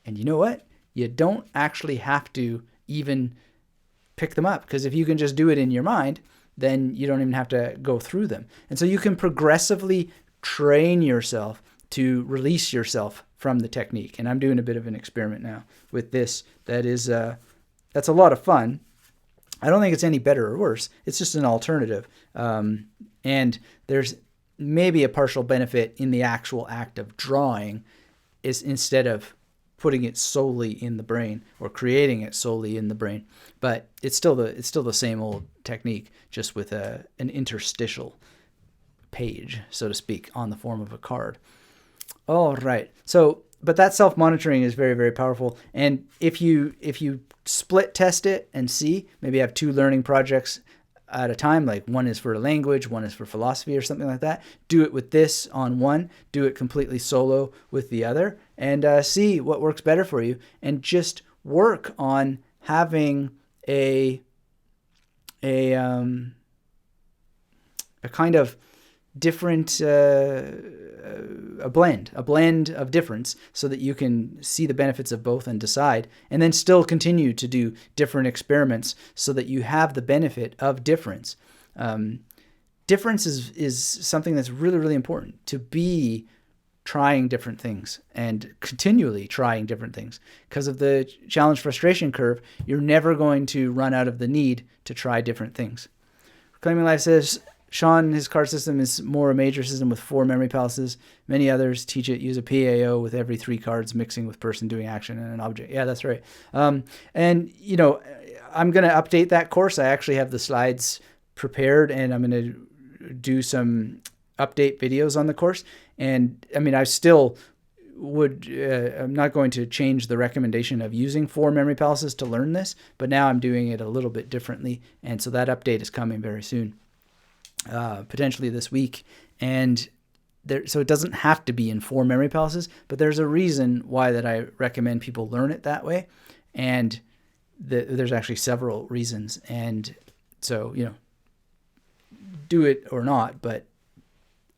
And you know what? You don't actually have to even pick them up, because if you can just do it in your mind, then you don't even have to go through them. And so you can progressively train yourself to release yourself from the technique. And I'm doing a bit of an experiment now with this. That's a lot of fun. I don't think it's any better or worse. It's just an alternative. And there's maybe a partial benefit in the actual act of drawing, is instead of putting it solely in the brain or creating it solely in the brain. But it's still the same old technique, just with an interstitial page, so to speak, on the form of a card. All right. So, but that self-monitoring is very, very powerful. And if you split test it and see, maybe have two learning projects at a time, like one is for a language, one is for philosophy or something like that, do it with this on one, do it completely solo with the other, and see what works better for you. And just work on having a kind of different, a blend of difference, so that you can see the benefits of both and decide, and then still continue to do different experiments so that you have the benefit of difference. Difference is something that's really, really important, to be trying different things and continually trying different things. Because of the challenge frustration curve, you're never going to run out of the need to try different things. Claiming Life says, Sean, his card system is more a major system with 4 memory palaces. Many others teach it use a PAO with every 3 cards mixing with person doing action and an object. Yeah, that's right. And, I'm going to update that course. I actually have the slides prepared, and I'm going to do some update videos on the course. And I mean, I still would, I'm not going to change the recommendation of using 4 memory palaces to learn this, but now I'm doing it a little bit differently. And so that update is coming very soon. Potentially this week. And so it doesn't have to be in 4 memory palaces, but there's a reason why that I recommend people learn it that way. And there's actually several reasons. And so, do it or not, but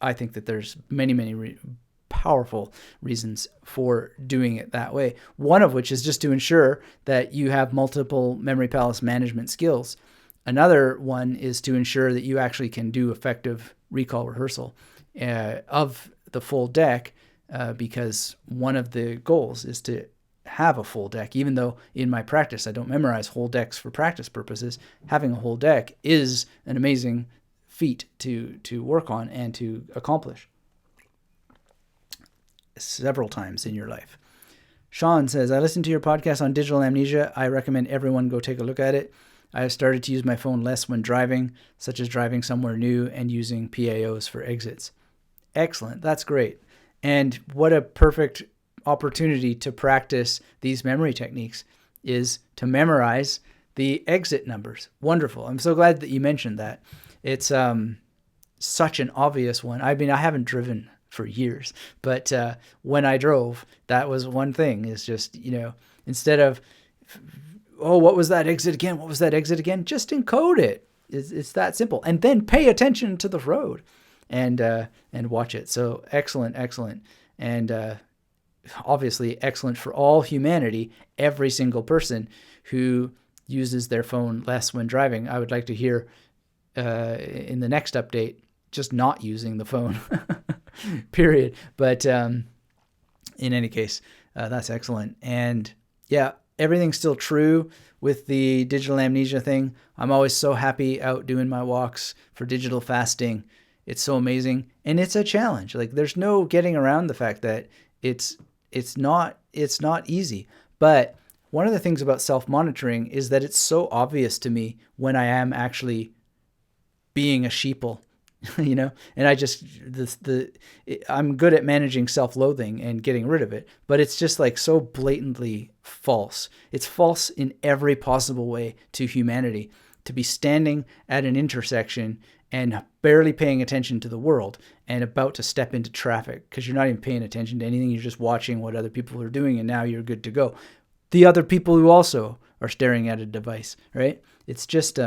I think that there's many powerful reasons for doing it that way. One of which is just to ensure that you have multiple memory palace management skills. Another one is to ensure that you actually can do effective recall rehearsal of the full deck, because one of the goals is to have a full deck. Even though in my practice I don't memorize whole decks for practice purposes, having a whole deck is an amazing feat to work on and to accomplish several times in your life. Sean says, I listened to your podcast on digital amnesia. I recommend everyone go take a look at it. I have started to use my phone less when driving, such as driving somewhere new and using PAOS for exits. Excellent. That's great. And what a perfect opportunity to practice these memory techniques is to memorize the exit numbers. Wonderful. I'm so glad that you mentioned that. It's such an obvious one. I mean, I haven't driven for years, but when I drove, that was one thing, is just, instead of, oh, what was that exit again? What was that exit again? Just encode it. It's that simple. And then pay attention to the road and watch it. So excellent. And obviously excellent for all humanity, every single person who uses their phone less when driving. I would like to hear in the next update, just not using the phone, period. But in any case, that's excellent. And yeah, everything's still true with the digital amnesia thing. I'm always so happy out doing my walks for digital fasting. It's so amazing. And it's a challenge. Like, there's no getting around the fact that it's not easy. But one of the things about self-monitoring is that it's so obvious to me when I am actually being a sheeple, and I just, I'm good at managing self-loathing and getting rid of it, but it's just like so blatantly false. It's false in every possible way to humanity to be standing at an intersection and barely paying attention to the world and about to step into traffic because you're not even paying attention to anything. You're just watching what other people are doing, and now you're good to go. The other people who also are staring at a device, right? It's just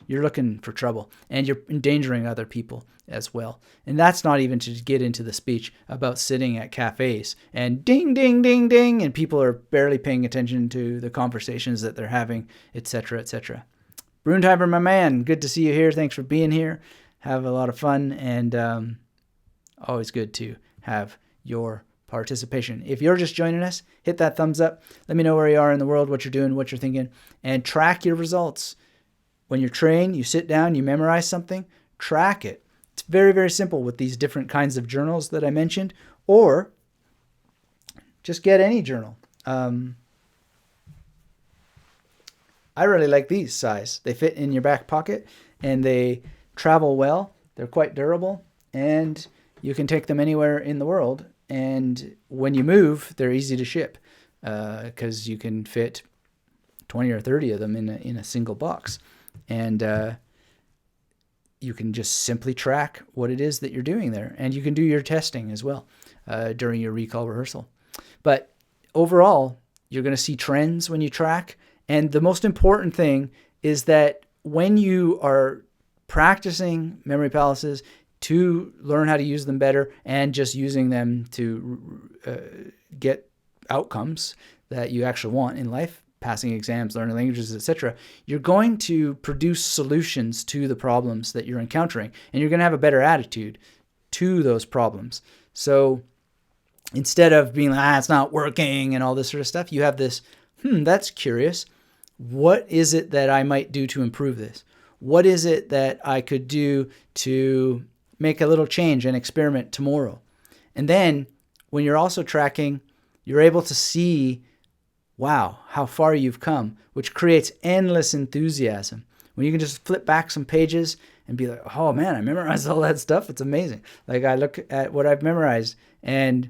you're looking for trouble, and you're endangering other people as well. And that's not even to get into the speech about sitting at cafes and ding, ding, ding, ding, and people are barely paying attention to the conversations that they're having, etc., etc. Brunetimer, my man, good to see you here. Thanks for being here. Have a lot of fun, and always good to have your participation. If you're just joining us, hit that thumbs up. Let me know where you are in the world, what you're doing, what you're thinking, and track your results. When you're trained, you sit down, you memorize something, track it. It's very, very simple with these different kinds of journals that I mentioned, or just get any journal. I really like these size. They fit in your back pocket and they travel well. They're quite durable, and you can take them anywhere in the world. And when you move, they're easy to ship because you can fit 20 or 30 of them in a single box. And you can just simply track what it is that you're doing there. And you can do your testing as well during your recall rehearsal. But overall, you're going to see trends when you track. And the most important thing is that when you are practicing memory palaces to learn how to use them better and just using them to get outcomes that you actually want in life, passing exams, learning languages, etc., you're going to produce solutions to the problems that you're encountering, and you're going to have a better attitude to those problems. So instead of being like, it's not working and all this sort of stuff, you have this, that's curious. What is it that I might do to improve this? What is it that I could do to make a little change and experiment tomorrow? And then when you're also tracking, you're able to see, wow, how far you've come, which creates endless enthusiasm. When you can just flip back some pages and be like, oh man, I memorized all that stuff. It's amazing. Like, I look at what I've memorized, and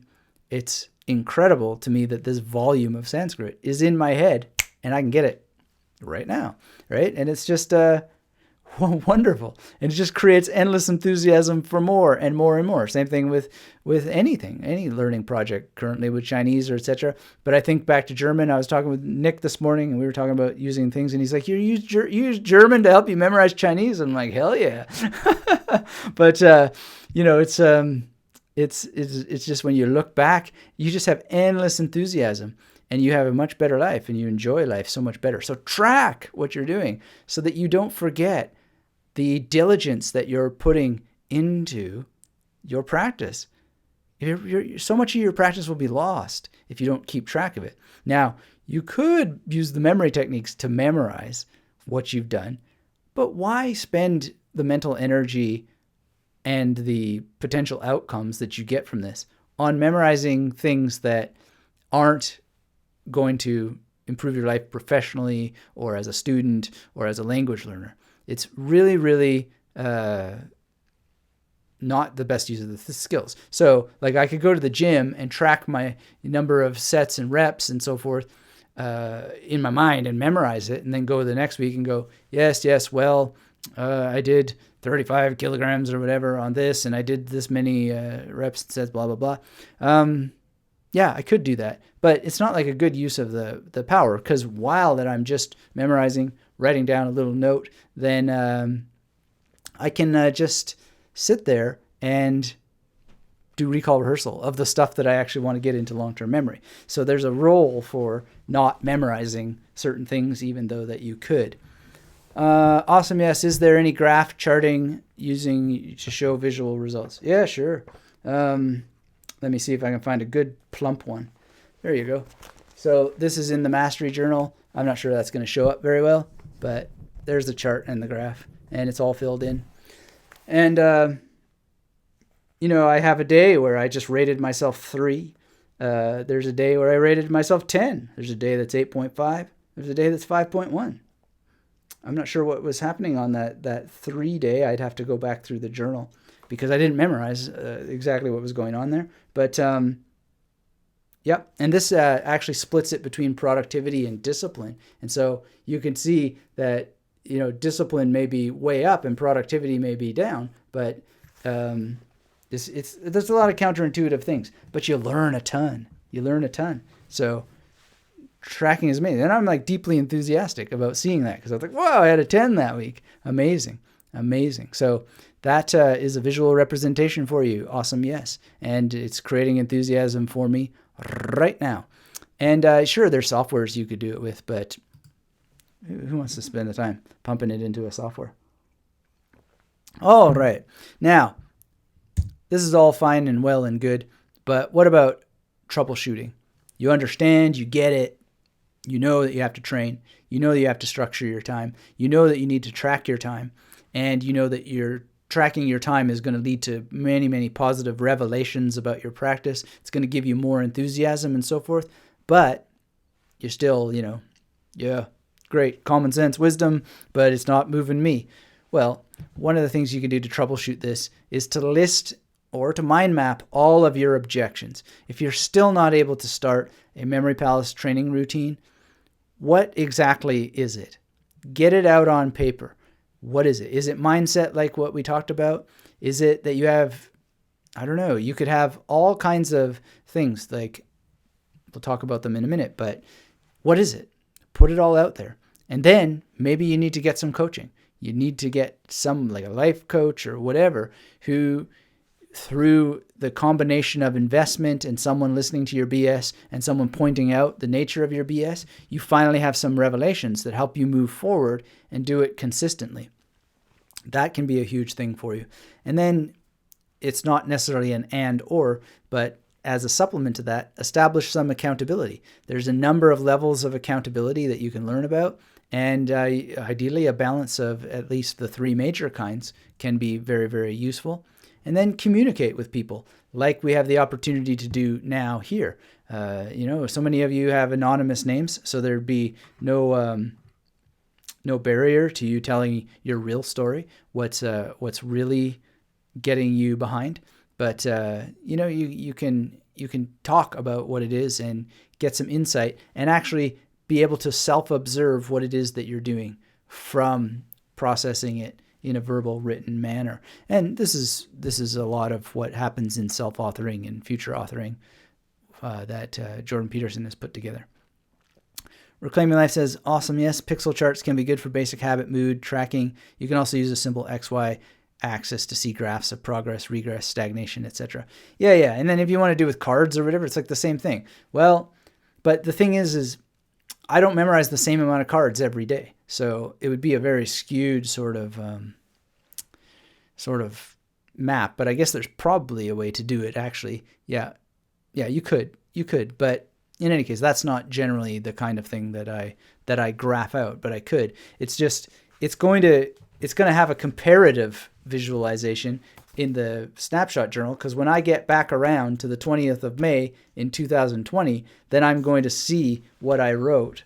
it's incredible to me that this volume of Sanskrit is in my head and I can get it right now, right? And it's just Wonderful. And it just creates endless enthusiasm for more and more and more. Same thing with anything, any learning project currently with Chinese or etc. But I think back to German. I was talking with Nick this morning and we were talking about using things and he's like, you use German to help you memorize Chinese? I'm like, hell yeah. But, it's just when you look back, you just have endless enthusiasm. And you have a much better life and you enjoy life so much better. So track what you're doing so that you don't forget the diligence that you're putting into your practice. So much of your practice will be lost if you don't keep track of it. Now, you could use the memory techniques to memorize what you've done, but why spend the mental energy and the potential outcomes that you get from this on memorizing things that aren't going to improve your life professionally or as a student or as a language learner? It's really, really not the best use of the skills. So like I could go to the gym and track my number of sets and reps and so forth in my mind and memorize it, and then go the next week and go, yes, well, I did 35 kilograms or whatever on this, and I did this many reps and sets, blah, blah, blah. Yeah, I could do that, but it's not like a good use of the power, because while that I'm just memorizing, writing down a little note, then I can just sit there and do recall rehearsal of the stuff that I actually want to get into long-term memory. So there's a role for not memorizing certain things, even though that you could. Awesome, yes. Is there any graph charting using to show visual results? Yeah, sure. Let me see if I can find a good plump one. There you go. So this is in the Mastery Journal. I'm not sure that's going to show up very well, but there's the chart and the graph, and it's all filled in. And, I have a day where I just rated myself 3. There's a day where I rated myself 10. There's a day that's 8.5. There's a day that's 5.1. I'm not sure what was happening on that 3 day. I'd have to go back through the journal because I didn't memorize exactly what was going on there. But, yep. And this actually splits it between productivity and discipline. And so you can see that, discipline may be way up and productivity may be down, but there's a lot of counterintuitive things, but you learn a ton. So tracking is amazing. And I'm like deeply enthusiastic about seeing that because I was like, wow, I had a 10 that week. Amazing. So that is a visual representation for you. Awesome, yes. And it's creating enthusiasm for me right now. And sure, there's softwares you could do it with, but who wants to spend the time pumping it into a software? All right. Now, this is all fine and well and good, but what about troubleshooting? You understand, you get it, you know that you have to train, you know that you have to structure your time, you know that you need to track your time, and you know that tracking your time is going to lead to many, many positive revelations about your practice. It's going to give you more enthusiasm and so forth, but you're still, yeah, great, common sense, wisdom, but it's not moving me. Well, one of the things you can do to troubleshoot this is to list or to mind map all of your objections. If you're still not able to start a Memory Palace training routine, what exactly is it? Get it out on paper. What is it? Is it mindset like what we talked about? Is it that you have, I don't know, you could have all kinds of things, like we'll talk about them in a minute, but what is it? Put it all out there. And then maybe you need to get some coaching. You need to get some, like a life coach or whatever, who through the combination of investment and someone listening to your BS and someone pointing out the nature of your BS, you finally have some revelations that help you move forward and do it consistently. That can be a huge thing for you. And then it's not necessarily an and or, but as a supplement to that, establish some accountability. There's a number of levels of accountability that you can learn about. And ideally, a balance of at least the 3 major kinds can be very, very useful. And then communicate with people like we have the opportunity to do now here. So many of you have anonymous names, so there'd be no barrier to you telling your real story, what's really getting you behind. But you can talk about what it is and get some insight and actually be able to self-observe what it is that you're doing from processing it in a verbal written manner. And this is a lot of what happens in self-authoring and future authoring that Jordan Peterson has put together. Reclaiming Life says, awesome, yes, pixel charts can be good for basic habit, mood, tracking. You can also use a simple XY axis to see graphs of progress, regress, stagnation, etc. Yeah. And then if you want to do with cards or whatever, it's like the same thing. Well, but the thing is I don't memorize the same amount of cards every day. So it would be a very skewed sort of map, but I guess there's probably a way to do it actually. Yeah, you could, but in any case, that's not generally the kind of thing that I graph out, but I could. It's going to have a comparative visualization in the snapshot journal, because when I get back around to the 20th of May in 2020, then I'm going to see what I wrote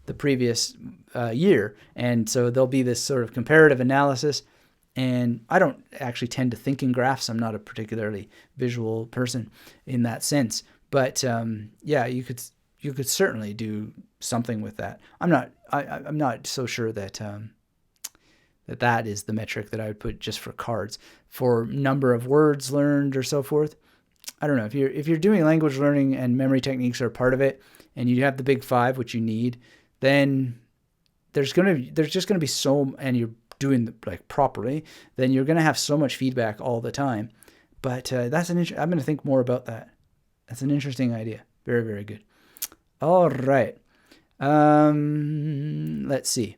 the previous year. And so there'll be this sort of comparative analysis. And I don't actually tend to think in graphs. I'm not a particularly visual person in that sense. But you could certainly do something with that. I'm not so sure that that is the metric that I would put just for cards. For number of words learned or so forth, I don't know. If you're doing language learning and memory techniques are part of it, and you have the big five, which you need, then there's just gonna be so, and you're doing like properly, then you're gonna have so much feedback all the time. But I'm gonna think more about that. That's an interesting idea. Very, very good. All right. Let's see.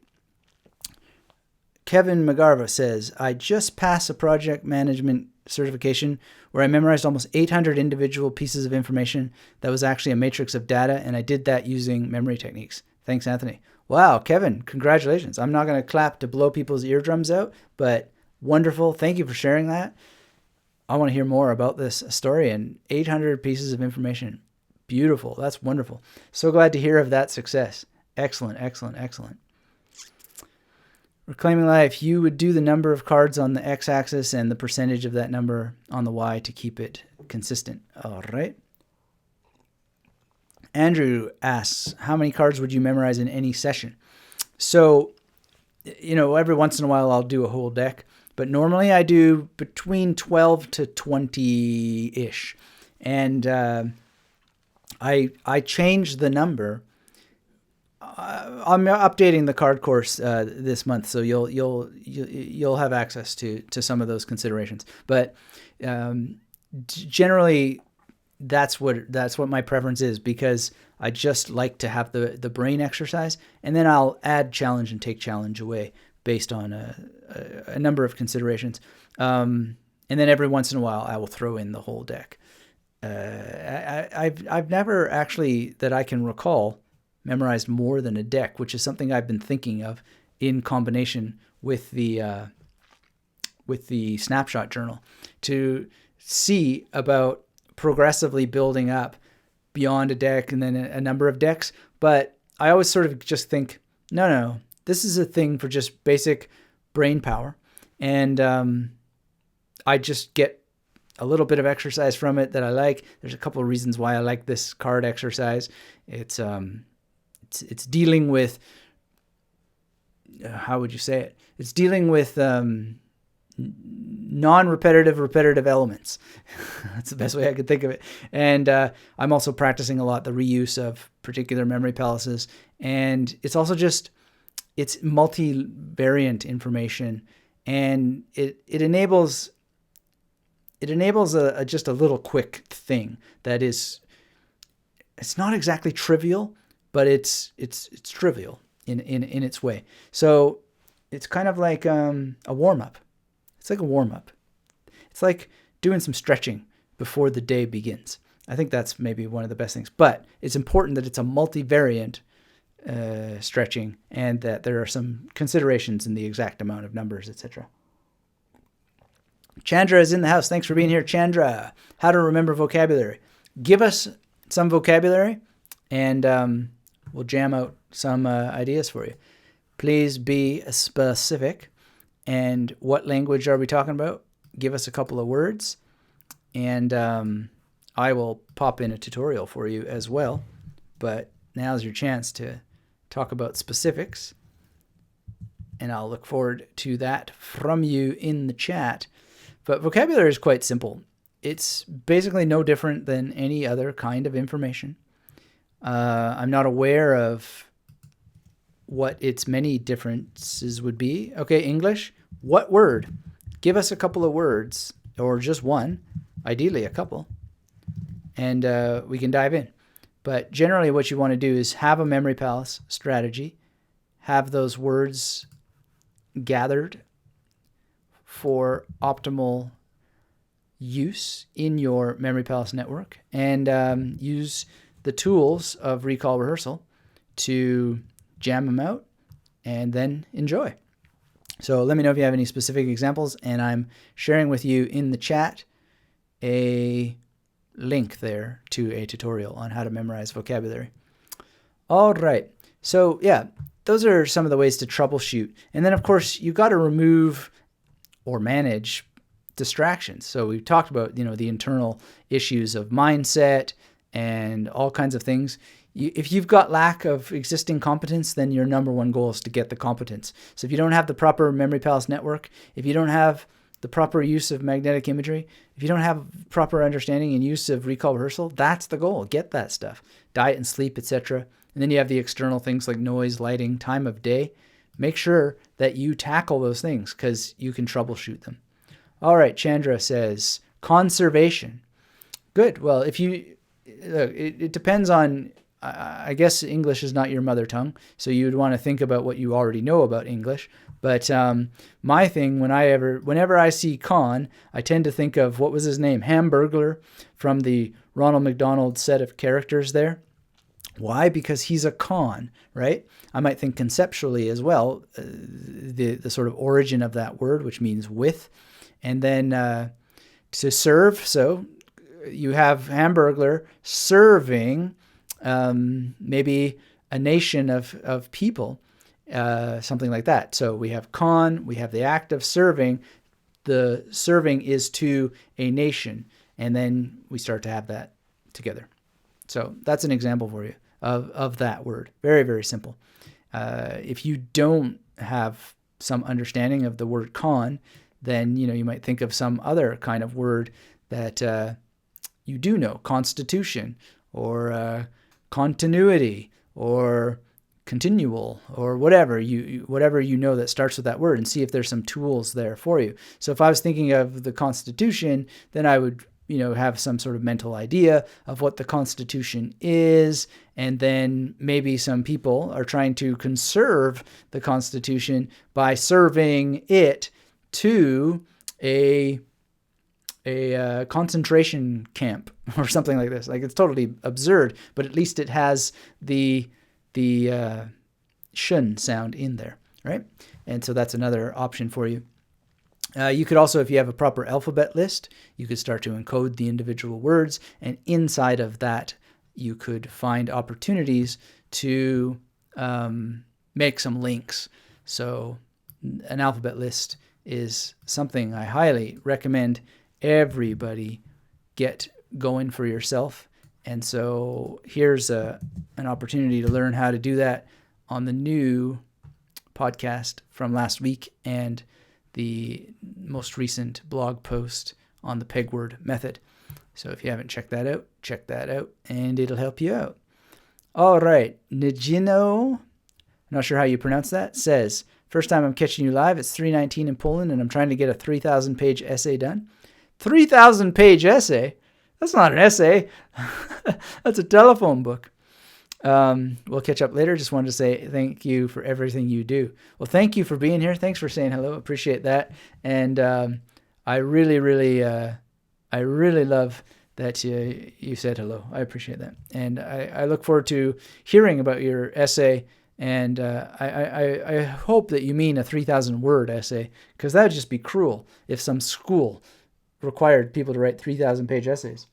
Kevin McGarva says, I just passed a project management certification where I memorized almost 800 individual pieces of information that was actually a matrix of data, and I did that using memory techniques. Thanks, Anthony. Wow, Kevin, congratulations. I'm not going to clap to blow people's eardrums out, but wonderful. Thank you for sharing that. I want to hear more about this story, and 800 pieces of information. Beautiful. That's wonderful. So glad to hear of that success. Excellent, excellent, excellent. Reclaiming Life, you would do the number of cards on the x-axis and the percentage of that number on the y to keep it consistent. All right. Andrew asks, how many cards would you memorize in any session? So, every once in a while I'll do a whole deck, but normally I do between 12 to 20-ish. And I change the number. I'm updating the card course this month, so you'll have access to some of those considerations. But generally, that's what my preference is, because I just like to have the brain exercise, and then I'll add challenge and take challenge away based on a number of considerations. And then every once in a while, I will throw in the whole deck. I've never actually, that I can recall, memorized more than a deck, which is something I've been thinking of in combination with the snapshot journal, to see about progressively building up beyond a deck and then a number of decks. But I always sort of just think, no, this is a thing for just basic brain power. And I just get a little bit of exercise from it that I like. There's a couple of reasons why I like this card exercise. It's dealing with, how would you say it? It's dealing with non-repetitive, repetitive elements. That's the best way I could think of it. And I'm also practicing a lot the reuse of particular memory palaces. And it's also just, it's multivariant information, and it enables just a little quick thing that is, it's not exactly trivial, but it's trivial in its way. So it's kind of like a warm-up. It's like a warm-up. It's like doing some stretching before the day begins. I think that's maybe one of the best things. But it's important that it's a multivariant stretching, and that there are some considerations in the exact amount of numbers, etc. Chandra is in the house. Thanks for being here, Chandra. How to remember vocabulary. Give us some vocabulary, and we'll jam out some ideas for you. Please be specific. And what language are we talking about? Give us a couple of words, and I will pop in a tutorial for you as well. But now's your chance to talk about specifics. and I'll look forward to that from you in the chat. But vocabulary is quite simple. It's basically no different than any other kind of information. I'm not aware of what its many differences would be. Okay, English, what word? Give us a couple of words, or just one, ideally a couple, and we can dive in. But generally what you want to do is have a memory palace strategy, have those words gathered for optimal use in your memory palace network, and use the tools of recall rehearsal to jam them out and then enjoy. So let me know if you have any specific examples, and I'm sharing with you in the chat a link there to a tutorial on how to memorize vocabulary. All right. So yeah, those are some of the ways to troubleshoot. And then of course you got to remove or manage distractions. So we've talked about, the internal issues of mindset and all kinds of things. If you've got lack of existing competence, then your number one goal is to get the competence. So if you don't have the proper memory palace network, if you don't have the proper use of magnetic imagery, if you don't have proper understanding and use of recall rehearsal, that's the goal. Get that stuff. Diet and sleep, etc. And then you have the external things like noise, lighting, time of day. Make sure that you tackle those things because you can troubleshoot them. All right, Chandra says, conservation. Good. Well, if you, it depends on, I guess English is not your mother tongue, so you'd want to think about what you already know about English. But my thing, whenever I see con, I tend to think of, what was his name? Hamburglar from the Ronald McDonald set of characters there. Why? Because he's a con, right? I might think conceptually as well, the sort of origin of that word, which means with, and then to serve. So you have Hamburglar serving maybe a nation of people, something like that. So we have con, we have the act of serving. The serving is to a nation, and then we start to have that together. So that's an example for you of that word. Very, very simple. If you don't have some understanding of the word con, then you might think of some other kind of word that you do know, constitution or continuity or continual or whatever you know that starts with that word, and see if there's some tools there for you. So if I was thinking of the Constitution, then I would have some sort of mental idea of what the Constitution is, and then maybe some people are trying to conserve the Constitution by serving it to a concentration camp or something like this. Like, it's totally absurd, but at least it has the shun sound in there, right? And so that's another option for you. You could also, if you have a proper alphabet list, you could start to encode the individual words, and inside of that, you could find opportunities to make some links. So an alphabet list is something I highly recommend everybody get going for yourself. And so here's an opportunity to learn how to do that on the new podcast from last week and the most recent blog post on the Pegword Method. So if you haven't checked that out, and it'll help you out. All right, Nijino, not sure how you pronounce that, says, first time I'm catching you live. It's 3:19 in Poland, and I'm trying to get a 3,000-page essay done. 3,000-page essay? That's not an essay. That's a telephone book. We'll catch up later. Just wanted to say thank you for everything you do. Well, thank you for being here. Thanks for saying hello. Appreciate that. And I really love that you said hello. I appreciate that. And I look forward to hearing about your essay. And I hope that you mean a 3,000-word essay, because that would just be cruel if some school required people to write 3,000-page essays.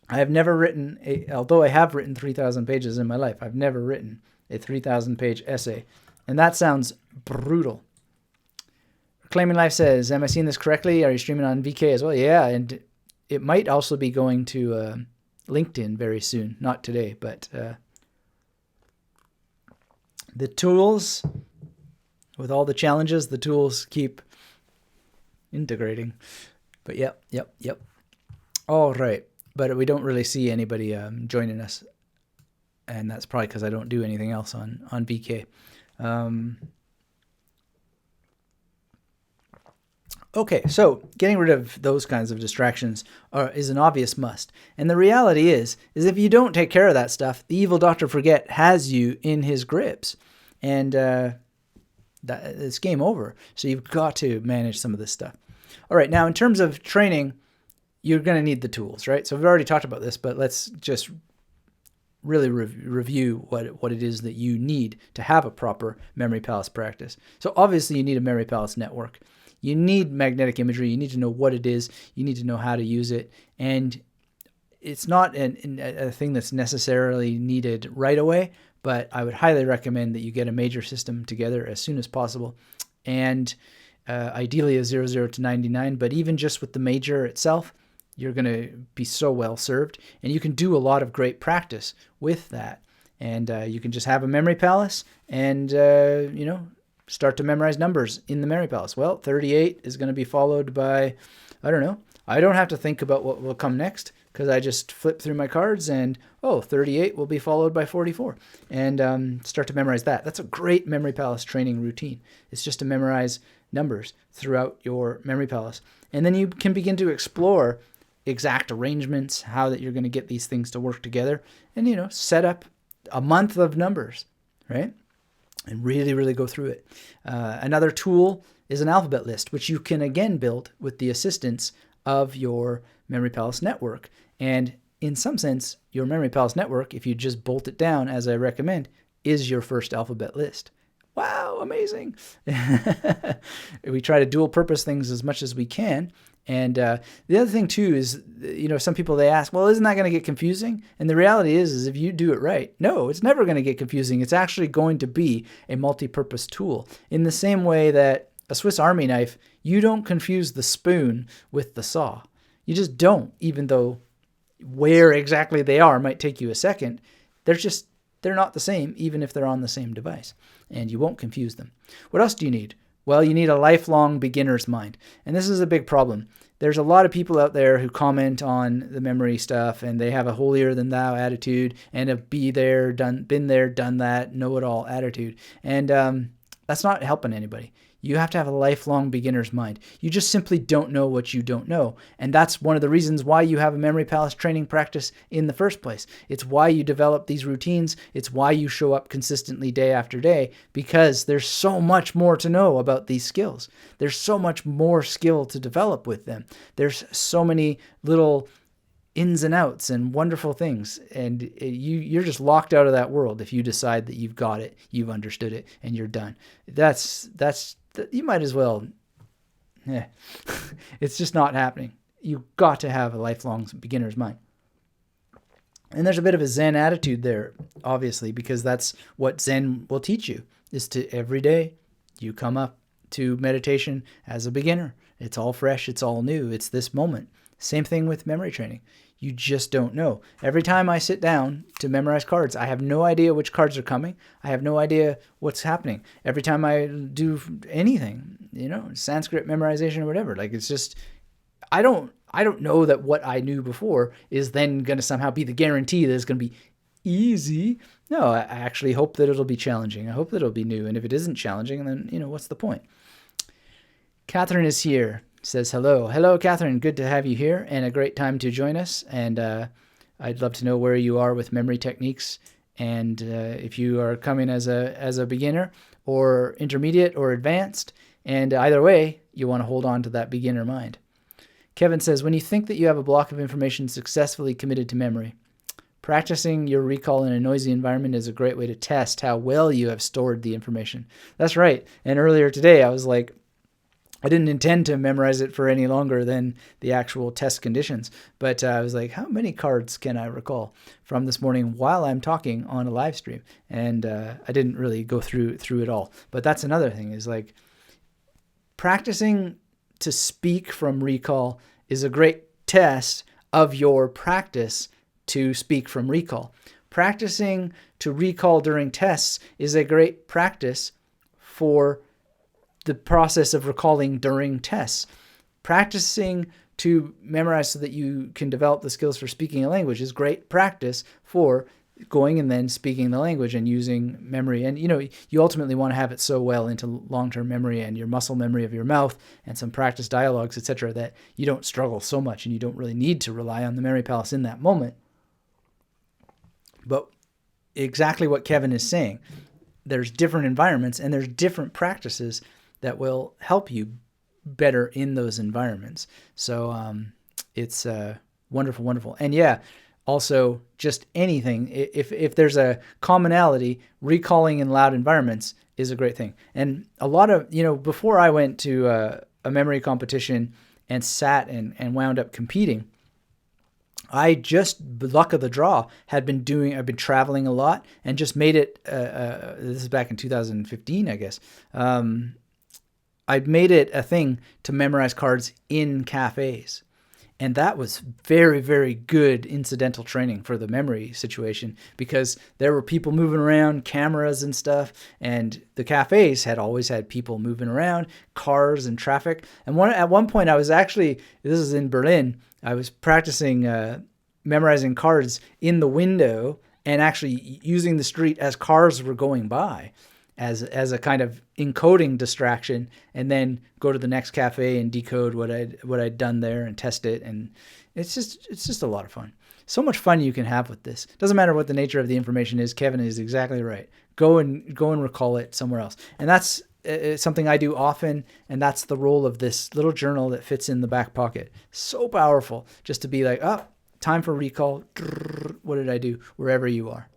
I have never written, although I have written 3,000 pages in my life, I've never written a 3,000-page essay. And that sounds brutal. Reclaiming Life says, am I seeing this correctly? Are you streaming on VK as well? Yeah, and it might also be going to LinkedIn very soon. Not today, but the tools With all the challenges, the tools keep integrating. But yep. All right. But we don't really see anybody joining us. And that's probably because I don't do anything else on VK. Okay, so getting rid of those kinds of distractions is an obvious must. And the reality is if you don't take care of that stuff, the evil Dr. Forget has you in his grips. And it's game over. So you've got to manage some of this stuff. All right, now in terms of training, you're going to need the tools, right? So we've already talked about this, but let's just really review what it is that you need to have a proper memory palace practice. So obviously you need a memory palace network. You need magnetic imagery. You need to know what it is. You need to know how to use it. And it's not a thing that's necessarily needed right away, but I would highly recommend that you get a major system together as soon as possible. And ideally a 00 to 99, but even just with the major itself, you're going to be so well served. And you can do a lot of great practice with that. And you can just have a memory palace and, start to memorize numbers in the memory palace. Well, 38 is going to be followed by, I don't know. I don't have to think about what will come next because I just flip through my cards and, 38 will be followed by 44 and start to memorize that. That's a great memory palace training routine. It's just to memorize numbers throughout your memory palace. And then you can begin to explore exact arrangements, how that you're going to get these things to work together and, set up a month of numbers, right? And really, really go through it. Another tool is an alphabet list, which you can again build with the assistance of your memory palace network. And in some sense, your memory palace network, if you just bolt it down as I recommend, is your first alphabet list. Wow, amazing. We try to dual purpose things as much as we can. And the other thing too is, some people, they ask, well, isn't that going to get confusing? And the reality is if you do it right, no, it's never going to get confusing. It's actually going to be a multi-purpose tool in the same way that a Swiss Army knife, you don't confuse the spoon with the saw. You just don't, even though where exactly they are might take you a second. They're not the same, even if they're on the same device, and you won't confuse them. What else do you need? Well, you need a lifelong beginner's mind. And this is a big problem. There's a lot of people out there who comment on the memory stuff and they have a holier than thou attitude and a been there, done that, know-it-all attitude. And that's not helping anybody. You have to have a lifelong beginner's mind. You just simply don't know what you don't know. And that's one of the reasons why you have a memory palace training practice in the first place. It's why you develop these routines. It's why you show up consistently day after day, because there's so much more to know about these skills. There's so much more skill to develop with them. There's so many little ins and outs and wonderful things. And you're just locked out of that world if you decide that you've got it, you've understood it, and you're done. You might as well. It's just not happening. You've got to have a lifelong beginner's mind. And there's a bit of a Zen attitude there, obviously, because that's what Zen will teach you, is to every day you come up to meditation as a beginner. It's all fresh. It's all new. It's this moment. Same thing with memory training. You just don't know. Every time I sit down to memorize cards, I have no idea which cards are coming. I have no idea what's happening. Every time I do anything, Sanskrit memorization or whatever, it's just, I don't know that what I knew before is then going to somehow be the guarantee that it's going to be easy. No, I actually hope that it'll be challenging. I hope that it'll be new. And if it isn't challenging, then, what's the point? Catherine is here. Says hello. Hello, Catherine. Good to have you here and a great time to join us. And I'd love to know where you are with memory techniques and if you are coming as a beginner or intermediate or advanced. And either way, you want to hold on to that beginner mind. Kevin says, when you think that you have a block of information successfully committed to memory, practicing your recall in a noisy environment is a great way to test how well you have stored the information. That's right. And earlier today, I was like, I didn't intend to memorize it for any longer than the actual test conditions. But I was like, how many cards can I recall from this morning while I'm talking on a live stream? And I didn't really go through it all. But that's another thing, is practicing to speak from recall is a great test of your practice to speak from recall. Practicing to recall during tests is a great practice for the process of recalling during tests. Practicing to memorize so that you can develop the skills for speaking a language is great practice for going and then speaking the language and using memory. And, you ultimately want to have it so well into long-term memory and your muscle memory of your mouth and some practice dialogues, etc., that you don't struggle so much and you don't really need to rely on the memory palace in that moment. But exactly what Kevin is saying, there's different environments and there's different practices that will help you better in those environments. So it's wonderful, wonderful. And yeah, also just anything, if there's a commonality, recalling in loud environments is a great thing. And a lot of, before I went to a memory competition and sat and wound up competing, I just, luck of the draw, I've been traveling a lot and just made it, this is back in 2015, I guess. I'd made it a thing to memorize cards in cafes. And that was very, very good incidental training for the memory situation because there were people moving around, cameras and stuff, and the cafes had always had people moving around, cars and traffic. And at one point I was actually, this is in Berlin, I was practicing memorizing cards in the window and actually using the street as cars were going by as a kind of encoding distraction, and then go to the next cafe and decode what I'd done there and test it. And it's just a lot of fun. So much fun you can have with this. Doesn't matter what the nature of the information is. Kevin is exactly right. Go and recall it somewhere else. And that's something I do often. And that's the role of this little journal that fits in the back pocket. So powerful just to be like, oh, time for recall. What did I do? Wherever you are.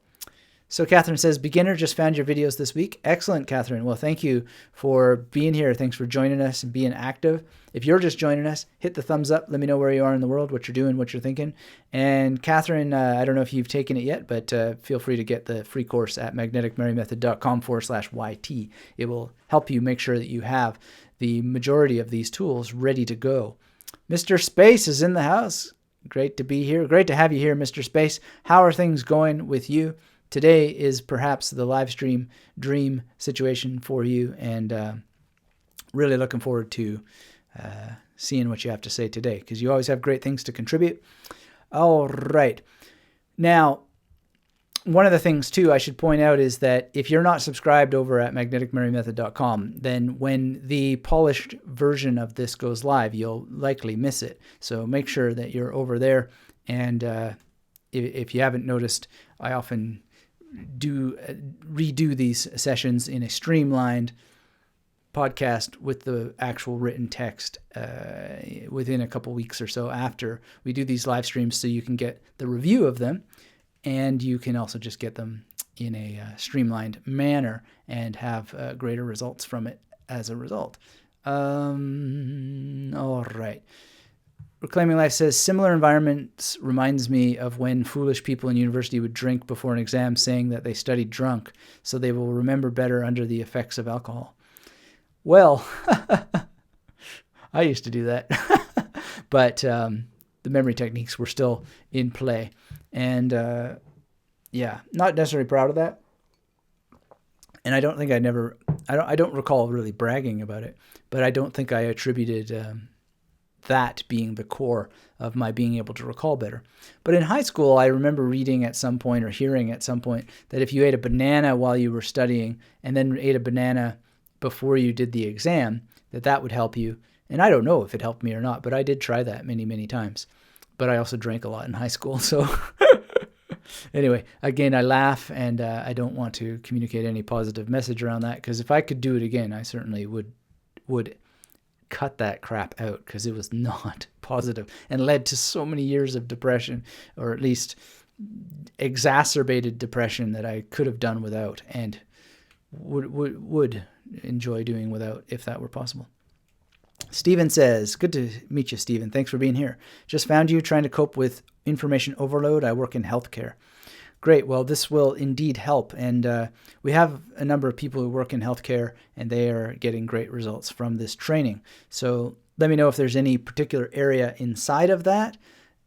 So Catherine says, beginner, just found your videos this week. Excellent, Catherine. Well, thank you for being here. Thanks for joining us and being active. If you're just joining us, hit the thumbs up. Let me know where you are in the world, what you're doing, what you're thinking. And Catherine, I don't know if you've taken it yet, but feel free to get the free course at magneticmemorymethod.com/YT. It will help you make sure that you have the majority of these tools ready to go. Mr. Space is in the house. Great to be here. Great to have you here, Mr. Space. How are things going with you? Today is perhaps the live stream dream situation for you, and really looking forward to seeing what you have to say today, because you always have great things to contribute. All right. Now, one of the things, too, I should point out is that if you're not subscribed over at magneticmemorymethod.com, then when the polished version of this goes live, you'll likely miss it. So make sure that you're over there. And if you haven't noticed, I often redo these sessions in a streamlined podcast with the actual written text within a couple weeks or so after we do these live streams, so you can get the review of them, and you can also just get them in a streamlined manner and have greater results from it as a result. All right. Reclaiming Life says, similar environments reminds me of when foolish people in university would drink before an exam, saying that they studied drunk, so they will remember better under the effects of alcohol. Well, I used to do that, but the memory techniques were still in play. And yeah, not necessarily proud of that. And I don't think I don't recall really bragging about it, but I don't think I attributed that being the core of my being able to recall better. But in high school, I remember reading at some point or hearing at some point that if you ate a banana while you were studying and then ate a banana before you did the exam, that would help you. And I don't know if it helped me or not, but I did try that many, many times. But I also drank a lot in high school. So anyway, again, I laugh, and I don't want to communicate any positive message around that, because if I could do it again, I certainly would cut that crap out, because it was not positive and led to so many years of depression, or at least exacerbated depression, that I could have done without and would enjoy doing without if that were possible. Stephen says, good to meet you, Stephen. Thanks for being here. Just found you trying to cope with information overload. I work in healthcare. Great. Well, this will indeed help. And we have a number of people who work in healthcare, and they are getting great results from this training. So let me know if there's any particular area inside of that.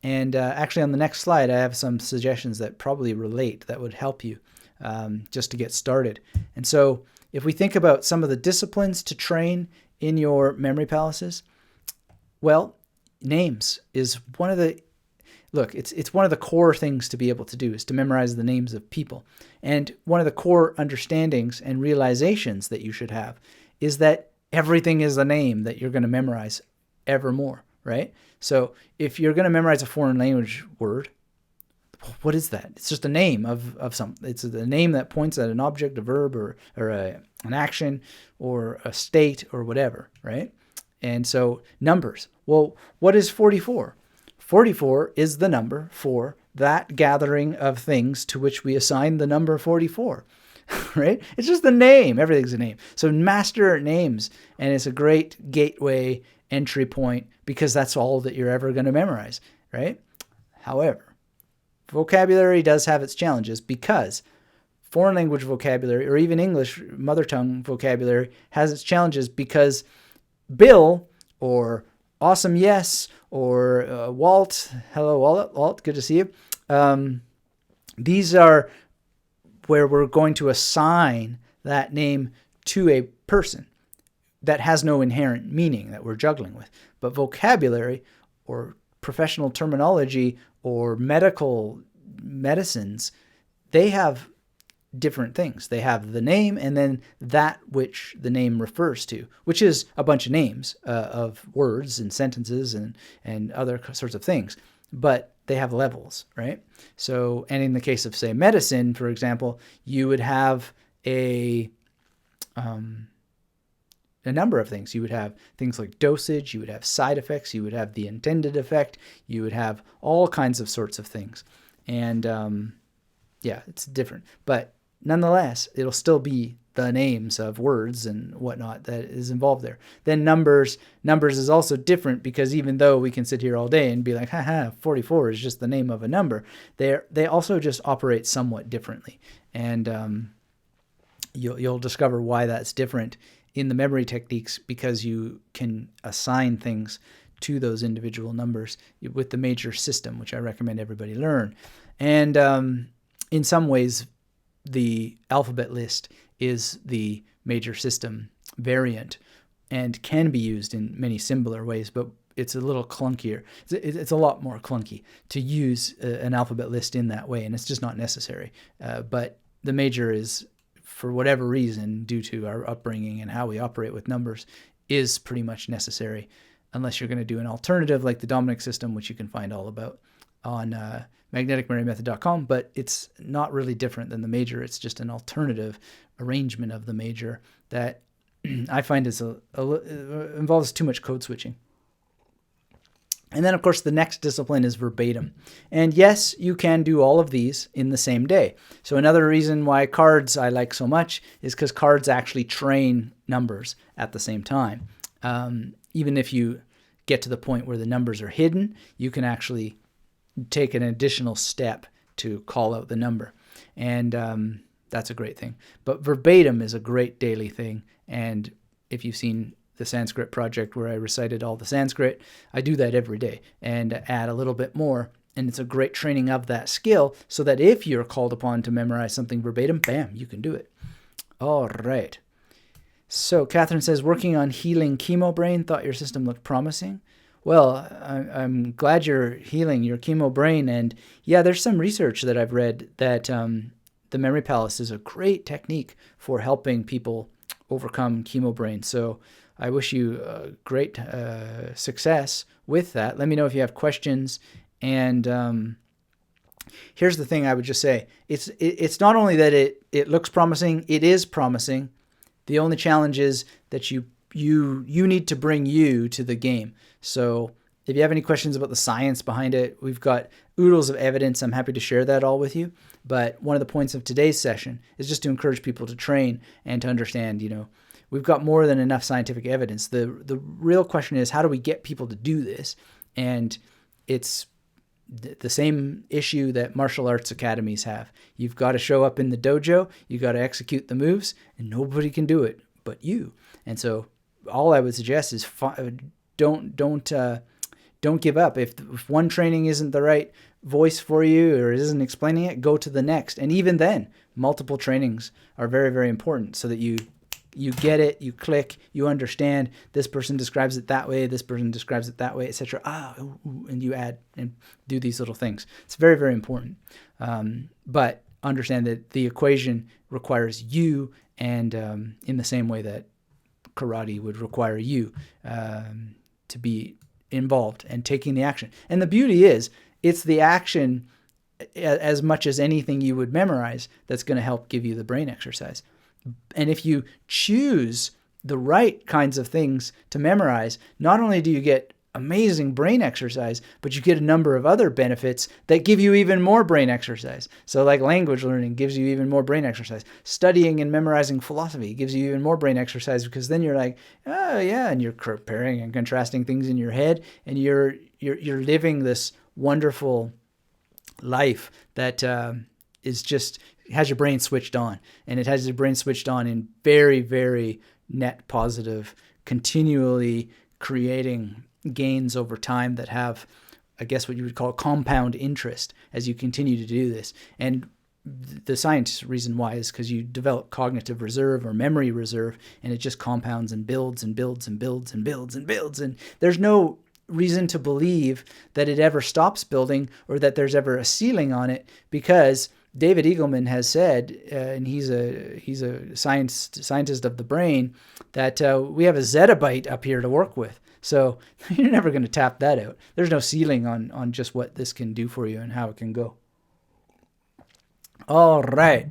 And actually on the next slide, I have some suggestions that probably relate, that would help you just to get started. And so if we think about some of the disciplines to train in your memory palaces, well, names is one of the, look, it's one of the core things to be able to do, is to memorize the names of people. And one of the core understandings and realizations that you should have is that everything is a name that you're going to memorize evermore, right? So if you're going to memorize a foreign language word, what is that? It's just a name of something. It's a name that points at an object, a verb, or an action, or a state, or whatever, right? And so numbers. Well, what is 44? 44 is the number for that gathering of things to which we assign the number 44, right? It's just a name. Everything's a name. So master names, and it's a great gateway entry point because that's all that you're ever going to memorize, right? However, vocabulary does have its challenges because foreign language vocabulary, or even English mother tongue vocabulary, has its challenges because Bill, or awesome yes, or Walt, hello Walt, good to see you. These are where we're going to assign that name to a person that has no inherent meaning that we're juggling with. But vocabulary, or professional terminology, or medicines, they have different things. They have the name and then that which the name refers to, which is a bunch of names of words and sentences and other sorts of things. But they have levels, right? So, and in the case of, say, medicine, for example, you would have a number of things. You would have things like dosage, you would have side effects, you would have the intended effect, you would have all kinds of sorts of things. And yeah, it's different. But nonetheless, it'll still be the names of words and whatnot that is involved there. Then numbers is also different because even though we can sit here all day and be like, haha, 44 is just the name of a number, they also just operate somewhat differently. And you'll discover why that's different in the memory techniques, because you can assign things to those individual numbers with the major system, which I recommend everybody learn. And in some ways, the alphabet list is the major system variant and can be used in many similar ways, but it's a little clunkier. It's a lot more clunky to use an alphabet list in that way, and it's just not necessary. But the major is, for whatever reason, due to our upbringing and how we operate with numbers, is pretty much necessary, unless you're going to do an alternative like the mnemonic system, which you can find all about on magneticmemorymethod.com, but it's not really different than the major. It's just an alternative arrangement of the major that I find is involves too much code switching. And then, of course, the next discipline is verbatim. And yes, you can do all of these in the same day. So another reason why cards I like so much is because cards actually train numbers at the same time. Even if you get to the point where the numbers are hidden, you can actually take an additional step to call out the number. And that's a great thing. But verbatim is a great daily thing. And if you've seen the Sanskrit project where I recited all the Sanskrit, I do that every day and add a little bit more. And it's a great training of that skill so that if you're called upon to memorize something verbatim, bam, you can do it. All right. So Catherine says, working on healing chemo brain, thought your system looked promising. Well, I'm glad you're healing your chemo brain. And yeah, there's some research that I've read that the Memory Palace is a great technique for helping people overcome chemo brain. So I wish you great success with that. Let me know if you have questions. And here's the thing I would just say. It's not only that it looks promising, it is promising. The only challenge is that you need to bring you to the game. So if you have any questions about the science behind it, we've got oodles of evidence. I'm happy to share that all with you. But one of the points of today's session is just to encourage people to train and to understand, we've got more than enough scientific evidence. The real question is, how do we get people to do this? And it's the same issue that martial arts academies have. You've got to show up in the dojo, you've got to execute the moves, and nobody can do it but you. And so all I would suggest is don't give up. If one training isn't the right voice for you or isn't explaining it, go to the next. And even then, multiple trainings are very, very important so that you get it, you click, you understand this person describes it that way, this person describes it that way, etc. And you add and do these little things. It's very, very important. But understand that the equation requires you, and in the same way that karate would require you to be involved and taking the action. And the beauty is, it's the action as much as anything you would memorize that's going to help give you the brain exercise. And if you choose the right kinds of things to memorize, not only do you get amazing brain exercise, but you get a number of other benefits that give you even more brain exercise. So like language learning gives you even more brain exercise. Studying and memorizing philosophy gives you even more brain exercise, because then you're like, oh yeah, and you're comparing and contrasting things in your head, and you're living this wonderful life that is just has your brain switched on, and it has your brain switched on in very, very net positive, continually creating gains over time that have, I guess, what you would call compound interest as you continue to do this. And the science reason why is because you develop cognitive reserve or memory reserve, and it just compounds and builds and builds and builds and builds and builds. And there's no reason to believe that it ever stops building or that there's ever a ceiling on it, because David Eagleman has said, and he's a scientist of the brain, that we have a zettabyte up here to work with. So you're never going to tap that out. There's no ceiling on just what this can do for you and how it can go. All right.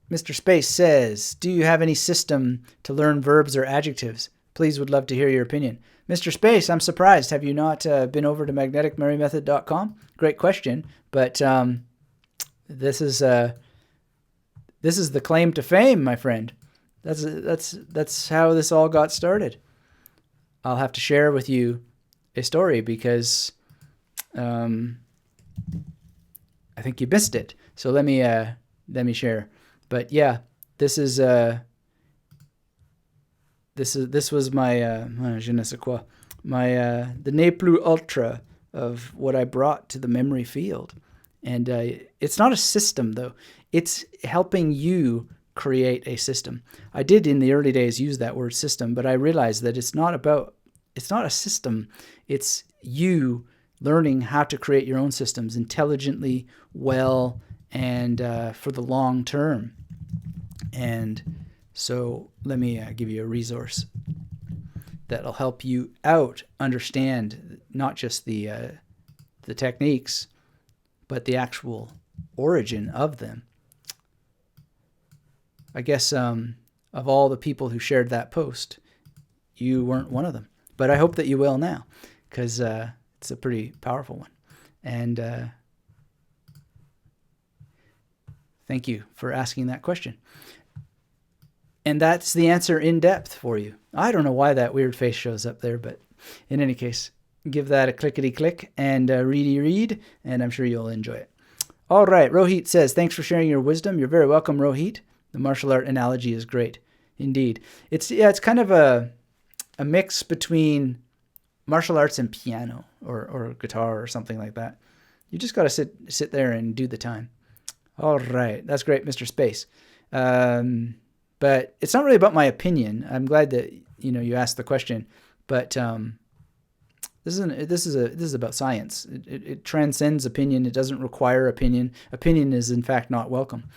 Mr. Space says, do you have any system to learn verbs or adjectives? Please, would love to hear your opinion. Mr. Space, I'm surprised. Have you not been over to magneticmemorymethod.com? Great question, but this is the claim to fame, my friend. That's how this all got started. I'll have to share with you a story because I think you missed it. So let me share. But yeah, this was my je ne sais quoi, the ne plus ultra of what I brought to the memory field. And it's not a system, though. It's helping you create a system. I did in the early days use that word system, but I realized that it's not a system. It's you learning how to create your own systems intelligently, well, and for the long term. And so let me give you a resource that'll help you out understand not just the techniques, but the actual origin of them. I guess of all the people who shared that post, you weren't one of them. But I hope that you will now, because it's a pretty powerful one. And thank you for asking that question. And that's the answer in depth for you. I don't know why that weird face shows up there, but in any case, give that a clickety-click and ready-read, and I'm sure you'll enjoy it. All right, Rohit says, thanks for sharing your wisdom. You're very welcome, Rohit. The martial art analogy is great. Indeed. It's kind of a mix between martial arts and piano or guitar or something like that. You just got to sit there and do the time. All right. That's great, Mr. Space. But it's not really about my opinion. I'm glad that you asked the question, but this is about science. It transcends opinion. It doesn't require opinion. Opinion is in fact not welcome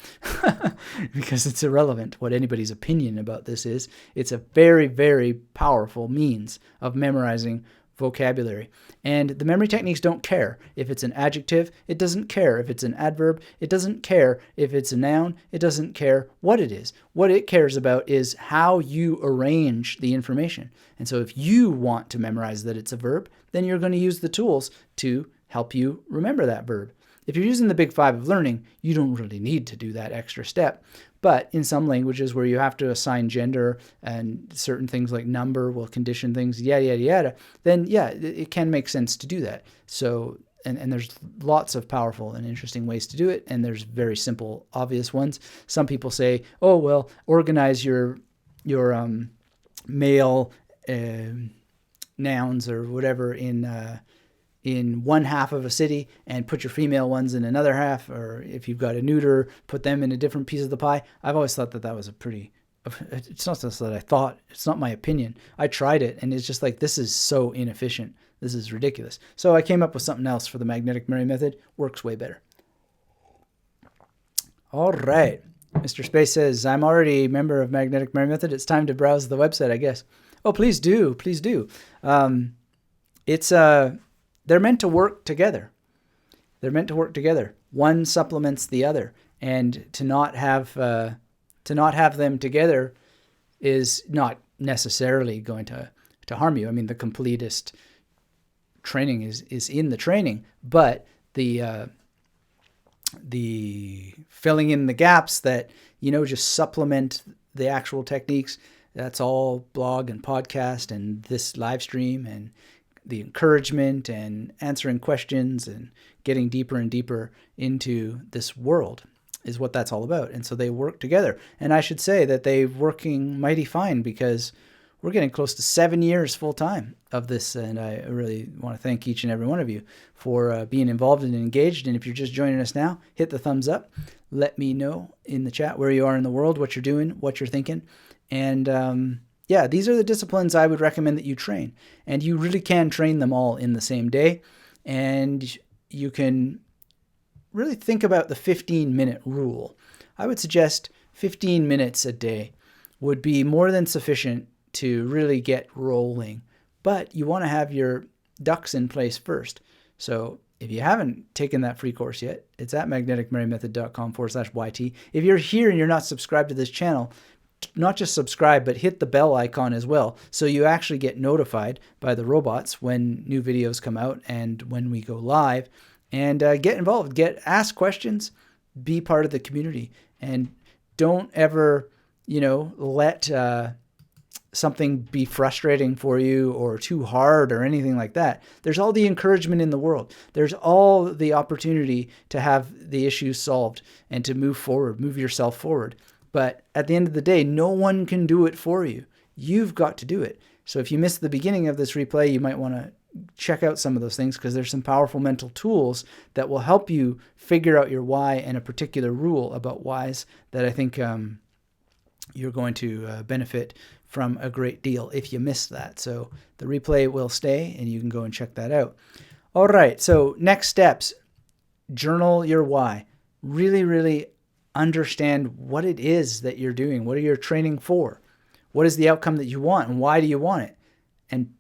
because it's irrelevant what anybody's opinion about this is. It's a very, very powerful means of memorizing vocabulary. And the memory techniques don't care if it's an adjective. It doesn't care if it's an adverb. It doesn't care if it's a noun. It doesn't care what it is. What it cares about is how you arrange the information. And so if you want to memorize that it's a verb, then you're going to use the tools to help you remember that verb. If you're using the Big Five of learning, you don't really need to do that extra step. But in some languages where you have to assign gender and certain things like number will condition things, yada, yada, yada, then yeah, it can make sense to do that. So, and there's lots of powerful and interesting ways to do it. And there's very simple, obvious ones. Some people say, oh, well, organize your male nouns or whatever in in one half of a city and put your female ones in another half, or if you've got a neuter, put them in a different piece of the pie. I've always thought that was a pretty, it's not just that I thought, it's not my opinion. I tried it and it's just like, this is so inefficient. This is ridiculous. So I came up with something else for the magnetic memory method. Works way better. All right. Mr. Space says, I'm already a member of Magnetic Memory Method. It's time to browse the website, I guess. Oh, please do. Please do. They're meant to work together. They're meant to work together. One supplements the other. And to not have them together is not necessarily going to harm you. I mean, the completest training is in the training, but the filling in the gaps that, just supplement the actual techniques, that's all blog and podcast and this live stream and the encouragement and answering questions and getting deeper and deeper into this world is what that's all about. And so they work together. And I should say that they're working mighty fine, because we're getting close to 7 years full time of this. And I really want to thank each and every one of you for being involved and engaged. And if you're just joining us now, hit the thumbs up. Let me know in the chat where you are in the world, what you're doing, what you're thinking. And these are the disciplines I would recommend that you train. And you really can train them all in the same day. And you can really think about the 15-minute rule. I would suggest 15 minutes a day would be more than sufficient to really get rolling. But you want to have your ducks in place first. So if you haven't taken that free course yet, it's at magneticmemorymethod.com/YT. If you're here and you're not subscribed to this channel, not just subscribe, but hit the bell icon as well, so you actually get notified by the robots when new videos come out and when we go live. And get involved, ask questions, be part of the community, and don't ever, let something be frustrating for you or too hard or anything like that. There's all the encouragement in the world. There's all the opportunity to have the issues solved and to move forward, move yourself forward. But at the end of the day, no one can do it for you. You've got to do it. So if you missed the beginning of this replay, you might want to check out some of those things, because there's some powerful mental tools that will help you figure out your why and a particular rule about whys that I think you're going to benefit from a great deal if you missed that. So the replay will stay and you can go and check that out. All right. So next steps, journal your why. Really, really understand what it is that you're doing. What are you training for? What is the outcome that you want, and why do you want it? And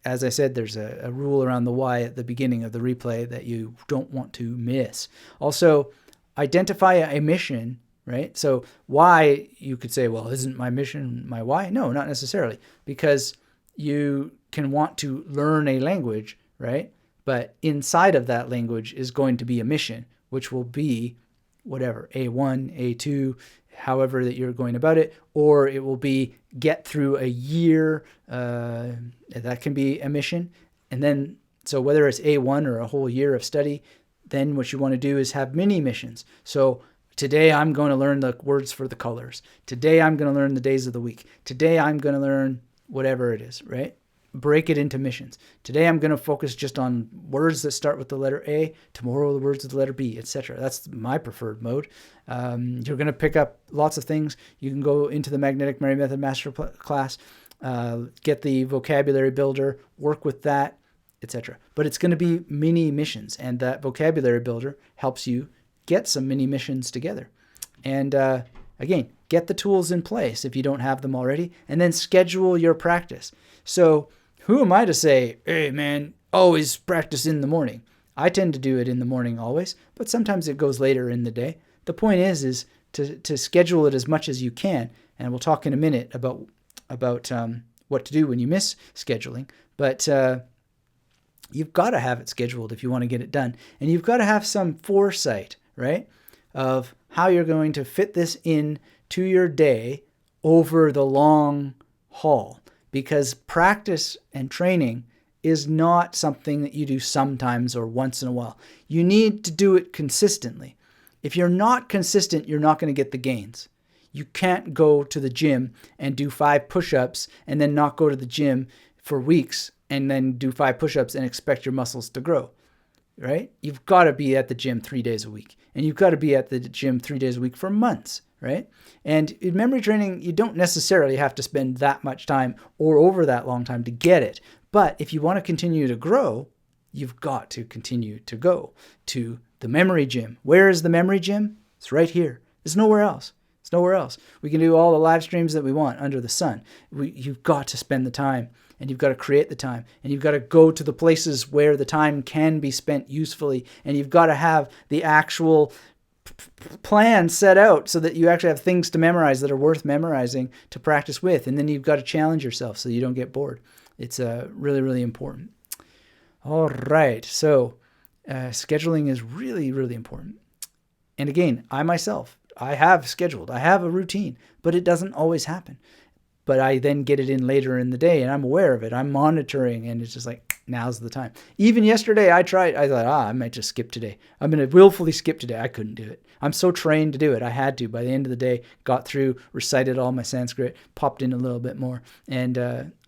as I said, there's a rule around the why at the beginning of the replay that you don't want to miss. Also, identify a mission, right? So why, you could say, well, isn't my mission my why? No, not necessarily, because you can want to learn a language, right? But inside of that language is going to be a mission, which will be whatever, A1, A2, however that you're going about it, or it will be get through a year, that can be a mission. And then, so whether it's A1 or a whole year of study, then what you want to do is have mini missions. So today I'm going to learn the words for the colors. Today I'm going to learn the days of the week. Today I'm going to learn whatever it is, right? Break it into missions. Today I'm going to focus just on words that start with the letter A. Tomorrow the words with the letter B, etc. That's my preferred mode. You're going to pick up lots of things. You can go into the Magnetic Memory Method Master Class, get the vocabulary builder, work with that, etc. But it's going to be mini missions, and that vocabulary builder helps you get some mini missions together. And again, get the tools in place if you don't have them already, and then schedule your practice. So who am I to say, hey man, always practice in the morning? I tend to do it in the morning always, but sometimes it goes later in the day. The point is to schedule it as much as you can, and we'll talk in a minute about what to do when you miss scheduling. But you've got to have it scheduled if you want to get it done, and you've got to have some foresight, right, of how you're going to fit this in to your day over the long haul. Because practice and training is not something that you do sometimes or once in a while. You need to do it consistently. If you're not consistent, you're not going to get the gains. You can't go to the gym and do 5 push-ups and then not go to the gym for weeks and then do 5 push-ups and expect your muscles to grow. right? You've got to be at the gym 3 days a week, and you've got to be at the gym 3 days a week for months, right? And in memory training, you don't necessarily have to spend that much time or over that long time to get it. But if you want to continue to grow, you've got to continue to go to the memory gym. Where is the memory gym? It's right here. It's nowhere else. It's nowhere else. We can do all the live streams that we want under the sun. You've got to spend the time, and you've got to create the time, and you've got to go to the places where the time can be spent usefully, and you've got to have the actual plan set out so that you actually have things to memorize that are worth memorizing to practice with, and then you've got to challenge yourself so you don't get bored. It's really, really important. All right, so scheduling is really, really important. And again, I have scheduled. I have a routine, but it doesn't always happen. But I then get it in later in the day, and I'm aware of it. I'm monitoring, and it's just like, now's the time. Even yesterday, I thought, I might just skip today. I'm going to willfully skip today. I couldn't do it. I'm so trained to do it. I had to. By the end of the day, got through, recited all my Sanskrit, popped in a little bit more, and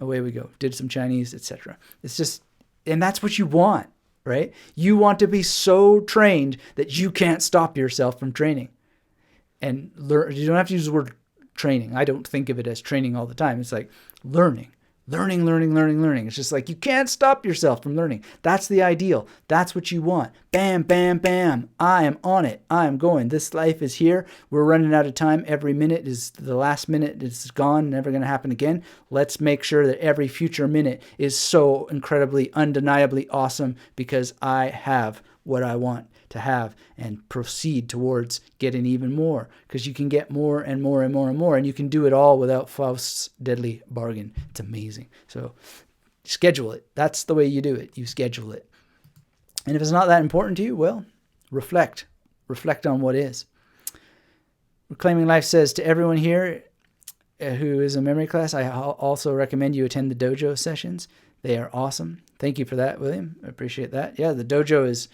away we go. Did some Chinese, etc. It's just, and that's what you want, right? You want to be so trained that you can't stop yourself from training. And learn. You don't have to use the word training. I don't think of it as training all the time. It's like learning. It's just like you can't stop yourself from learning. That's the ideal. That's what you want. Bam, bam, bam. I am on it. I am going. This life is here. We're running out of time. Every minute is the last minute. It's gone. Never going to happen again. Let's make sure that every future minute is so incredibly, undeniably awesome because I have what I want to have and proceed towards getting even more, because you can get more and more and more and more, and you can do it all without Faust's deadly bargain. It's amazing. So schedule it. That's the way you do it. You schedule it. And if it's not that important to you, well, reflect on what is. Reclaiming Life says to everyone here who is a memory class, I also recommend you attend the dojo sessions. They are awesome. Thank you for that, William. I appreciate that. Yeah, the dojo is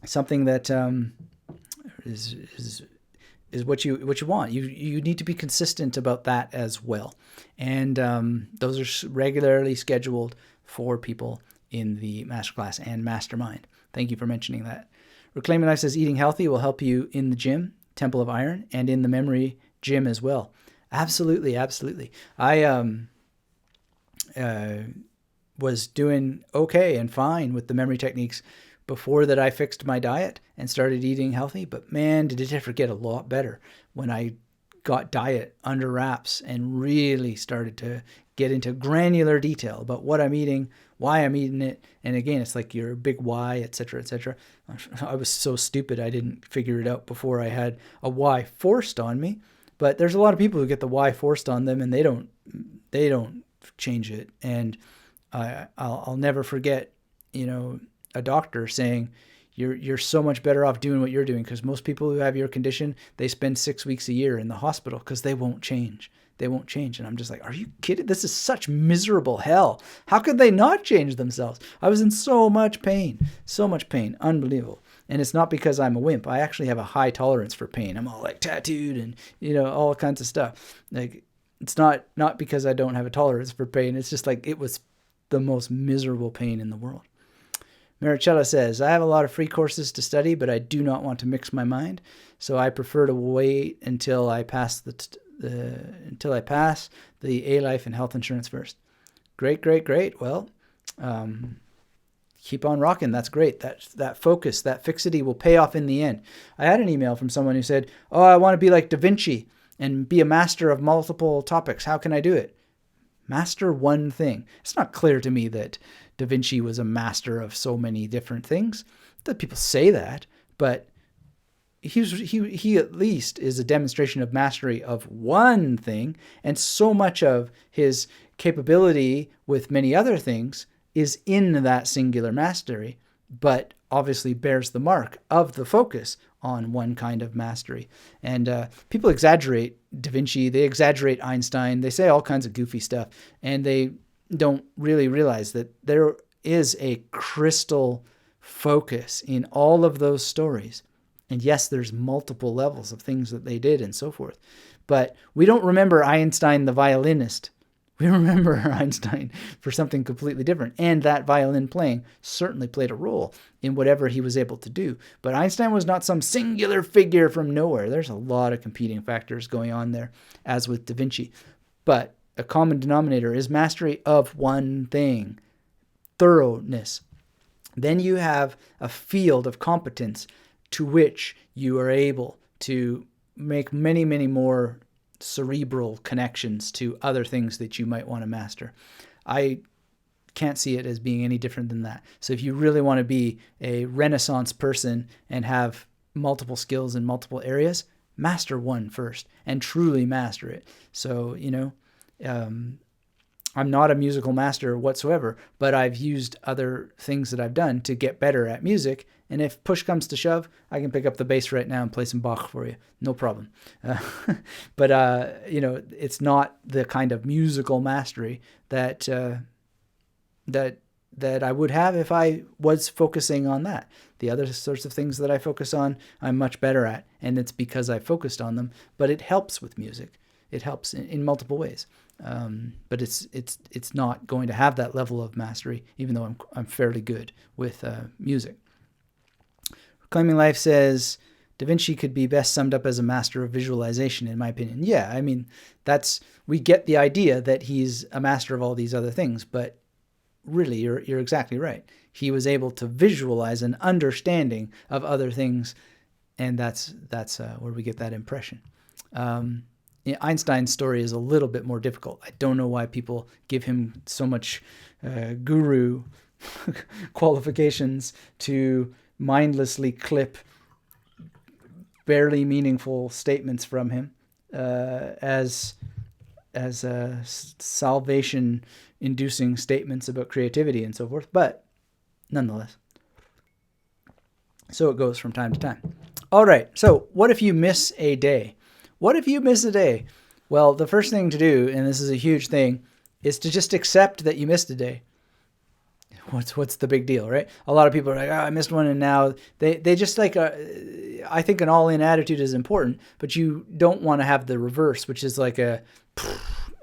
something that is what you want. You need to be consistent about that as well, and those are regularly scheduled for people in the masterclass and mastermind. Thank you for mentioning that. Reclaiming Life says eating healthy will help you in the gym, Temple of Iron, and in the memory gym as well. Absolutely. I was doing okay and fine with the memory techniques before that I fixed my diet and started eating healthy, but man, did it ever get a lot better when I got diet under wraps and really started to get into granular detail about what I'm eating, why I'm eating it. And again, it's like your big why, etc., etc. I was so stupid I didn't figure it out before I had a why forced on me. But there's a lot of people who get the why forced on them and they don't change it. And I'll never forget, a doctor saying, you're so much better off doing what you're doing, because most people who have your condition, they spend 6 weeks a year in the hospital because they won't change. And I'm just like, are you kidding? This is such miserable hell. How could they not change themselves? I was in so much pain, unbelievable. And it's not because I'm a wimp. I actually have a high tolerance for pain. I'm all like tattooed and, all kinds of stuff. Like, it's not because I don't have a tolerance for pain. It's just like, it was the most miserable pain in the world. Maricella says, I have a lot of free courses to study, but I do not want to mix my mind, so I prefer to wait until I pass the A-Life and health insurance first. Great. Well, keep on rocking. That's great. That focus, that fixity will pay off in the end. I had an email from someone who said, I want to be like Da Vinci and be a master of multiple topics. How can I do it? Master one thing. It's not clear to me that Da Vinci was a master of so many different things. That people say that, but he at least is a demonstration of mastery of one thing, and so much of his capability with many other things is in that singular mastery, but obviously bears the mark of the focus on one kind of mastery. And people exaggerate Da Vinci, they exaggerate Einstein, they say all kinds of goofy stuff, and they don't really realize that there is a crystal focus in all of those stories. And yes, there's multiple levels of things that they did and so forth. But we don't remember Einstein the violinist. We remember Einstein for something completely different. And that violin playing certainly played a role in whatever he was able to do. But Einstein was not some singular figure from nowhere. There's a lot of competing factors going on there, as with Da Vinci. But a common denominator is mastery of one thing, thoroughness. Then you have a field of competence to which you are able to make many, many more cerebral connections to other things that you might want to master. I can't see it as being any different than that. So if you really want to be a Renaissance person and have multiple skills in multiple areas, master one first and truly master it. So, I'm not a musical master whatsoever, but I've used other things that I've done to get better at music. And if push comes to shove, I can pick up the bass right now and play some Bach for you. No problem. But it's not the kind of musical mastery that I would have if I was focusing on that. The other sorts of things that I focus on, I'm much better at. And it's because I focused on them. But it helps with music. It helps in multiple ways. But it's not going to have that level of mastery, even though I'm fairly good with music. Reclaiming Life says, Da Vinci could be best summed up as a master of visualization, in my opinion. Yeah, I mean, we get the idea that he's a master of all these other things, but really, you're exactly right. He was able to visualize an understanding of other things, and that's where we get that impression. Einstein's story is a little bit more difficult. I don't know why people give him so much guru qualifications to mindlessly clip barely meaningful statements from him as salvation-inducing statements about creativity and so forth. But nonetheless, so it goes from time to time. All right, so what if you miss a day? What if you miss a day? Well, the first thing to do, and this is a huge thing, is to just accept that you missed a day. What's the big deal, right? A lot of people are like, I missed one, and now they just like, I think an all-in attitude is important, but you don't want to have the reverse, which is like a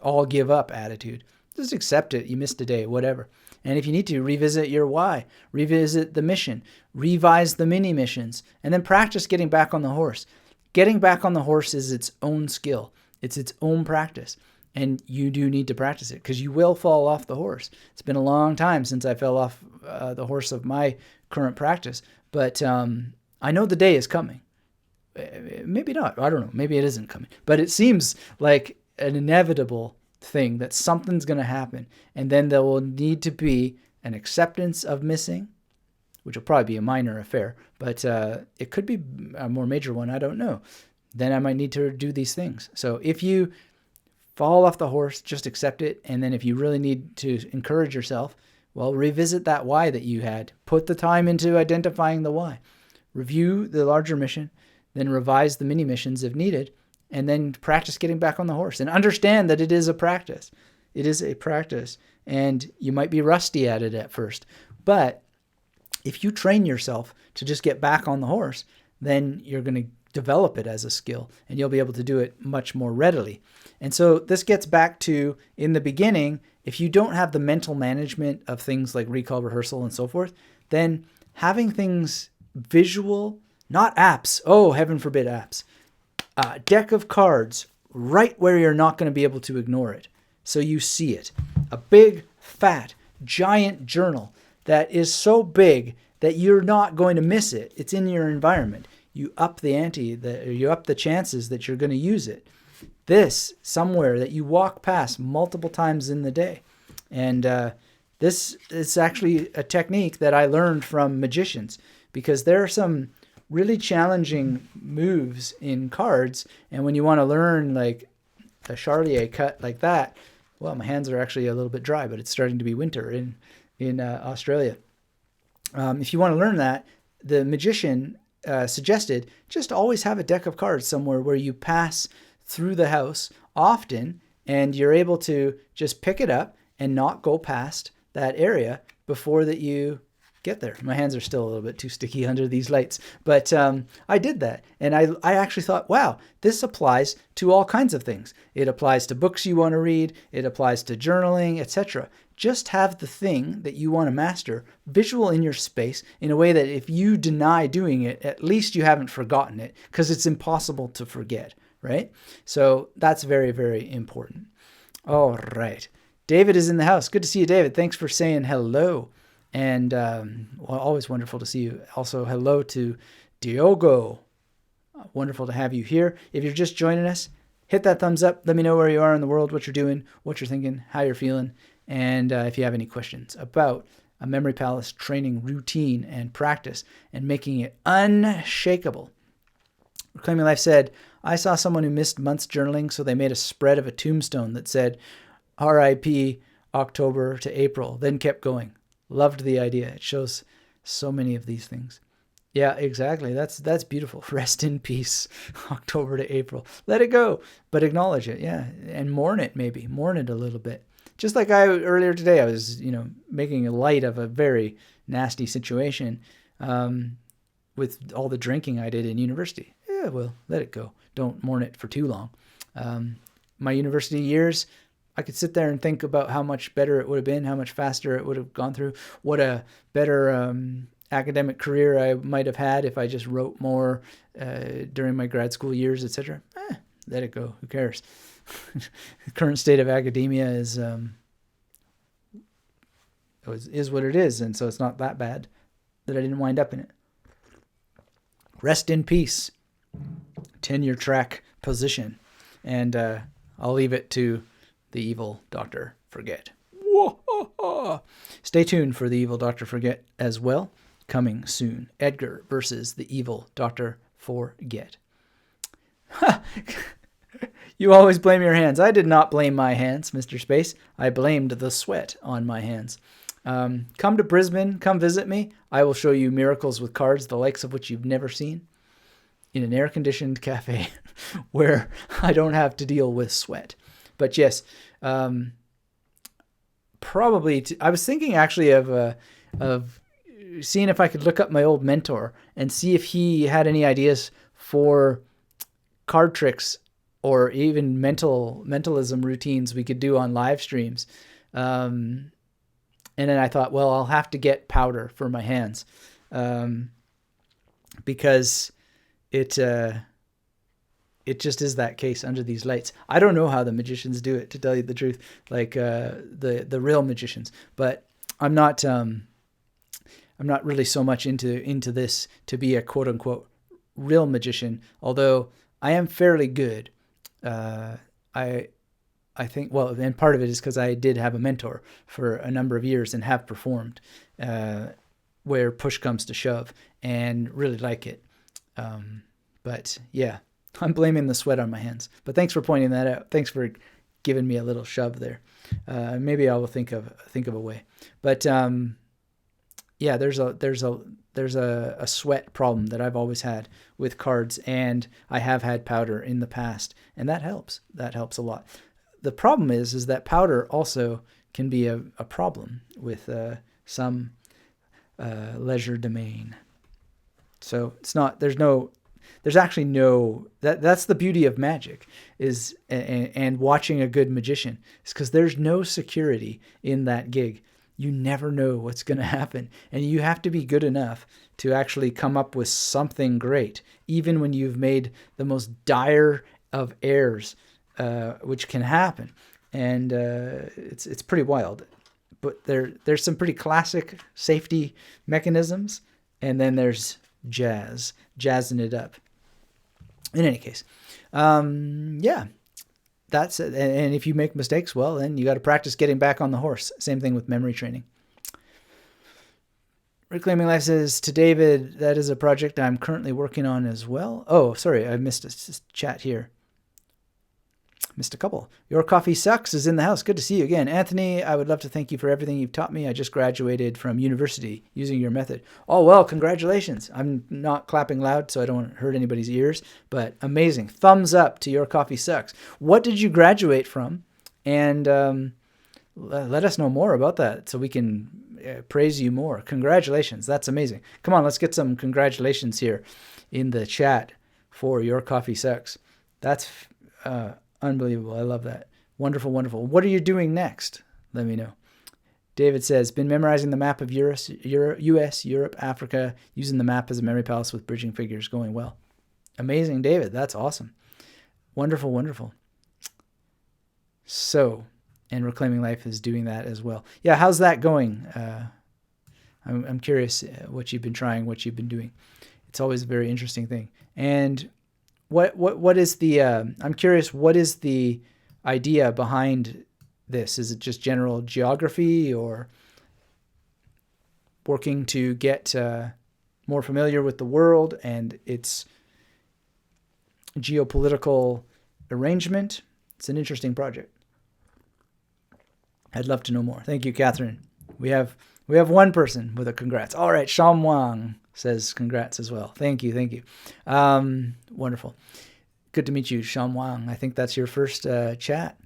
all give up attitude. Just accept it. You missed a day, whatever. And if you need to, revisit your why, revisit the mission, revise the mini missions, and then practice getting back on the horse. Getting back on the horse is its own skill. It's its own practice. And you do need to practice it because you will fall off the horse. It's been a long time since I fell off the horse of my current practice. But I know the day is coming. Maybe not. I don't know. Maybe it isn't coming. But it seems like an inevitable thing that something's going to happen. And then there will need to be an acceptance of missing, which will probably be a minor affair, but it could be a more major one. I don't know. Then I might need to do these things. So if you fall off the horse, just accept it. And then if you really need to encourage yourself, well, revisit that why that you had. Put the time into identifying the why. Review the larger mission, then revise the mini missions if needed, and then practice getting back on the horse. And understand that it is a practice. It is a practice. And you might be rusty at it at first. But if you train yourself to just get back on the horse, then you're going to develop it as a skill and you'll be able to do it much more readily. And so this gets back to, in the beginning, if you don't have the mental management of things like recall, rehearsal, and so forth, then having things visual, not apps. Oh, heaven forbid apps. A deck of cards right where you're not going to be able to ignore it. So you see it. A big, fat, giant journal that is so big that you're not going to miss it. It's in your environment. You up the ante, you up the chances that you're going to use it. This, somewhere that you walk past multiple times in the day. And this is actually a technique that I learned from magicians, because there are some really challenging moves in cards. And when you want to learn like a Charlier cut like that, well, my hands are actually a little bit dry, but it's starting to be winter in Australia. If you want to learn that, the magician suggested just always have a deck of cards somewhere where you pass through the house often, and you're able to just pick it up and not go past that area before that you get there. My hands are still a little bit too sticky under these lights, but I did that. And I actually thought, wow, this applies to all kinds of things. It applies to books you want to read. It applies to journaling, etc. Just have the thing that you want to master visual in your space in a way that if you deny doing it, at least you haven't forgotten it, because it's impossible to forget, right? So that's very, very important. All right. David is in the house. Good to see you, David. Thanks for saying hello. And always wonderful to see you. Also, hello to Diogo. Wonderful to have you here. If you're just joining us, hit that thumbs up. Let me know where you are in the world, what you're doing, what you're thinking, how you're feeling. And if you have any questions about a Memory Palace training routine and practice and making it unshakable. Reclaiming Life said, I saw someone who missed months journaling, so they made a spread of a tombstone that said, RIP October to April, then kept going. Loved the idea. It shows so many of these things. Yeah, exactly. That's beautiful. Rest in peace, October to April. Let it go, but acknowledge it. Yeah, and mourn it maybe. Mourn it a little bit. Just like earlier today, I was, making light of a very nasty situation with all the drinking I did in university. Yeah, well, let it go. Don't mourn it for too long. My university years, I could sit there and think about how much better it would have been, how much faster it would have gone through, what a better academic career I might have had if I just wrote more during my grad school years, etc. Let it go. Who cares? The current state of academia is what it is, and so it's not that bad that I didn't wind up in it. Rest in peace. Tenure track position, and I'll leave it to the evil Dr. Forget. Stay tuned for the evil Dr. Forget as well. Coming soon. Edgar versus the evil Dr. Forget. You always blame your hands. I did not blame my hands, Mr. Space. I blamed the sweat on my hands. Come to Brisbane. Come visit me. I will show you miracles with cards, the likes of which you've never seen, in an air-conditioned cafe where I don't have to deal with sweat. But yes, probably. I was thinking actually of seeing if I could look up my old mentor and see if he had any ideas for card tricks or even mentalism routines we could do on live streams. And then I thought, well, I'll have to get powder for my hands because it just is that case under these lights. I don't know how the magicians do it, to tell you the truth, like the real magicians. But I'm not really so much into this to be a quote unquote real magician, although I am fairly good. I think, well, and part of it is because I did have a mentor for a number of years and have performed where push comes to shove and really like it. But yeah, I'm blaming the sweat on my hands. But thanks for pointing that out. Thanks for giving me a little shove there. Maybe I will think of a way. But yeah, there's a sweat problem that I've always had with cards, and I have had powder in the past, and that helps. That helps a lot. The problem is that powder also can be a problem with some leisure domain. So it's not. There's actually no. That's the beauty of magic is and watching a good magician is because there's no security in that gig. You never know what's going to happen, and you have to be good enough to actually come up with something great, even when you've made the most dire of errors, which can happen, and it's pretty wild. But there's some pretty classic safety mechanisms, and then there's jazzing it up. In any case, yeah. That's it. And if you make mistakes, well, then you got to practice getting back on the horse. Same thing with memory training. Reclaiming Life says to David, that is a project I'm currently working on as well. Oh, sorry, I missed a chat here. Missed a couple. Your Coffee Sucks is in the house. Good to see you again. Anthony, I would love to thank you for everything you've taught me. I just graduated from university using your method. Oh, well, congratulations. I'm not clapping loud so I don't hurt anybody's ears, but amazing. Thumbs up to Your Coffee Sucks. What did you graduate from? And let us know more about that so we can praise you more. Congratulations. That's amazing. Come on, let's get some congratulations here in the chat for Your Coffee Sucks. That's unbelievable. I love that. Wonderful, wonderful. What are you doing next? Let me know. David says, been memorizing the map of US, Europe, Africa, using the map as a memory palace with bridging figures. Going well. Amazing, David. That's awesome. Wonderful, wonderful. So, and Reclaiming Life is doing that as well. Yeah, how's that going? I'm curious what you've been trying, what you've been doing. It's always a very interesting thing. And what is the, I'm curious, what is the idea behind this? Is it just general geography, or working to get more familiar with the world and its geopolitical arrangement? It's an interesting project. I'd love to know more. Thank you, Catherine. We have one person with a congrats. All right, Sham Wang says congrats as well. Thank you, thank you. Wonderful. Good to meet you, Sham Wang. I think that's your first chat.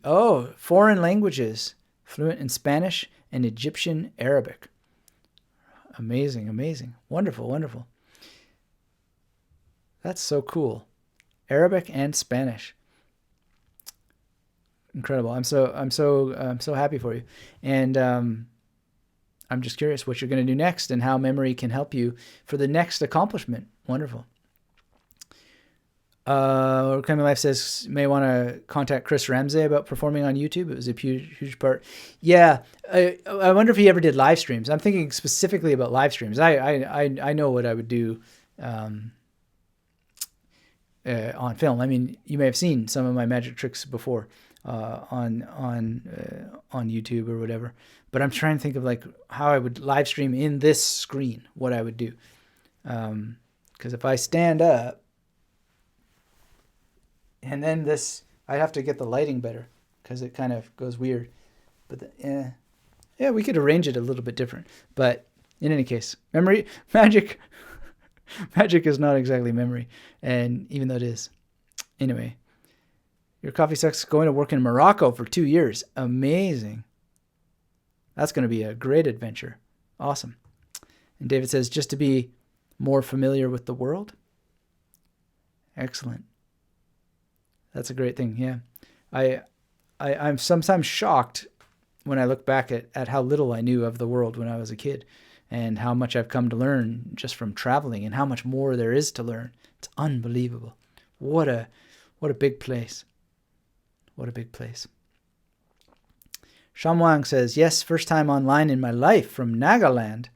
Oh, foreign languages, fluent in Spanish and Egyptian Arabic. Amazing, amazing. Wonderful, wonderful. That's so cool. Arabic and Spanish. Incredible. I'm so happy for you. And I'm just curious what you're going to do next and how memory can help you for the next accomplishment. Wonderful. Reclaiming Life says, may want to contact Chris Ramsey about performing on YouTube. It was a huge part. Yeah. I wonder if he ever did live streams. I'm thinking specifically about live streams. I know what I would do on film. I mean, you may have seen some of my magic tricks before on YouTube or whatever. But I'm trying to think of like how I would live stream in this screen, what I would do. Because if I stand up, and then this, I have to get the lighting better because it kind of goes weird. But yeah, we could arrange it a little bit different. But in any case, magic is not exactly memory, and even though it is. Anyway, Your Coffee Sucks going to work in Morocco for 2 years. Amazing. That's going to be a great adventure. Awesome. And David says, just to be more familiar with the world. Excellent. That's a great thing. Yeah. I'm sometimes shocked when I look back at how little I knew of the world when I was a kid, and how much I've come to learn just from traveling, and how much more there is to learn. It's unbelievable. What a big place. What a big place. Shamwang says, yes, first time online in my life from Nagaland.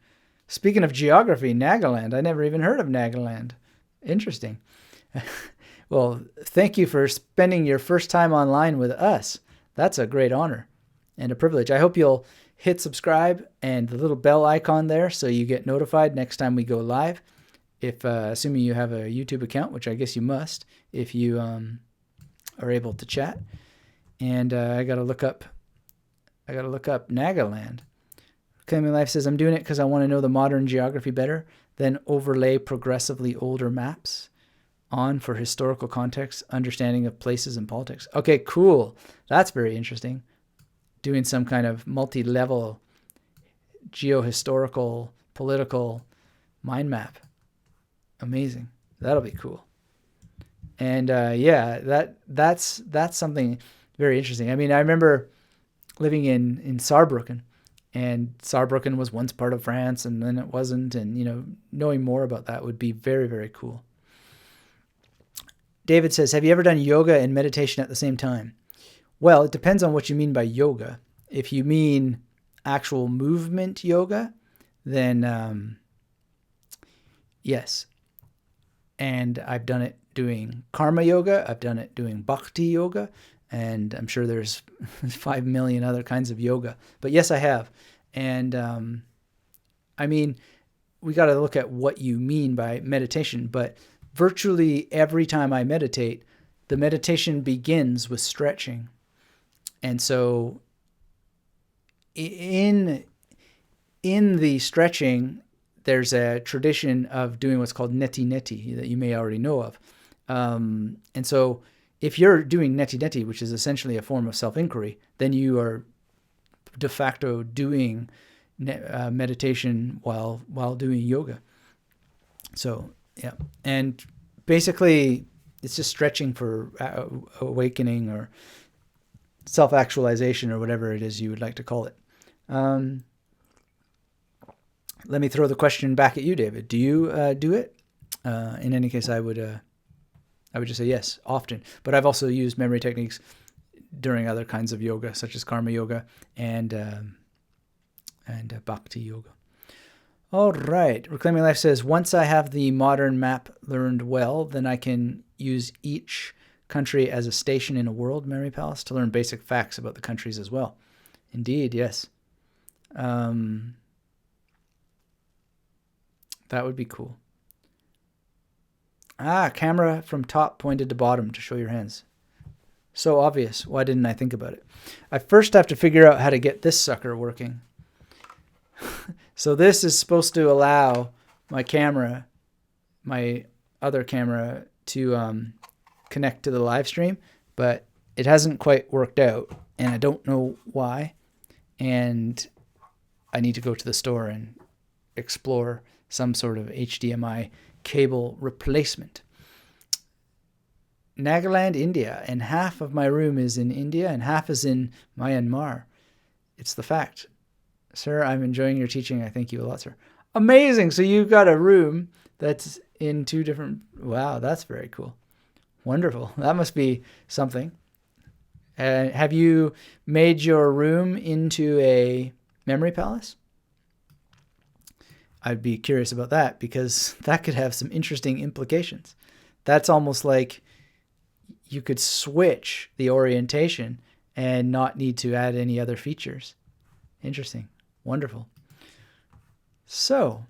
Speaking of geography, Nagaland. I never even heard of Nagaland. Interesting. Well, thank you for spending your first time online with us. That's a great honor and a privilege. I hope you'll hit subscribe and the little bell icon there so you get notified next time we go live. If assuming you have a YouTube account, which I guess you must, if you are able to chat. And I gotta look up Nagaland. Reclaiming Life says, I'm doing it because I want to know the modern geography better, then overlay progressively older maps on for historical context, understanding of places and politics. Okay, cool. That's very interesting. Doing some kind of multi-level geohistorical, political mind map. Amazing. That'll be cool. And yeah, that's something very interesting. I mean, I remember living in Saarbrücken, and Saarbrücken was once part of France and then it wasn't. And, you know, knowing more about that would be very, very cool. David says, have you ever done yoga and meditation at the same time? Well, it depends on what you mean by yoga. If you mean actual movement yoga, then yes. And I've done it doing karma yoga. I've done it doing bhakti yoga. And I'm sure there's 5 million other kinds of yoga. But yes, I have. And I mean, we got to look at what you mean by meditation. But virtually every time I meditate, the meditation begins with stretching. And so in the stretching, there's a tradition of doing what's called neti neti that you may already know of. And so if you're doing neti neti, which is essentially a form of self-inquiry, then you are de facto doing meditation while doing yoga. So yeah, and basically it's just stretching for awakening or self-actualization or whatever it is you would like to call it. Let me throw the question back at you, David. Do you do it? In any case, I would just say yes, often. But I've also used memory techniques during other kinds of yoga, such as karma yoga and bhakti yoga. All right. Reclaiming Life says, once I have the modern map learned well, then I can use each country as a station in a world memory palace to learn basic facts about the countries as well. Indeed, yes. That would be cool. Camera from top pointed to bottom to show your hands. So obvious. Why didn't I think about it? I first have to figure out how to get this sucker working. So this is supposed to allow my camera, my other camera, to connect to the live stream, but it hasn't quite worked out, and I don't know why. And I need to go to the store and explore some sort of HDMI cable replacement. Nagaland, India, and half of my room is in India and half is in Myanmar. It's the fact. Sir, I'm enjoying your teaching. I thank you a lot, sir. Amazing. So you've got a room that's in two different... Wow, that's very cool. Wonderful. That must be something. Have you made your room into a memory palace? I'd be curious about that because that could have some interesting implications. That's almost like you could switch the orientation and not need to add any other features. Interesting. Wonderful. So,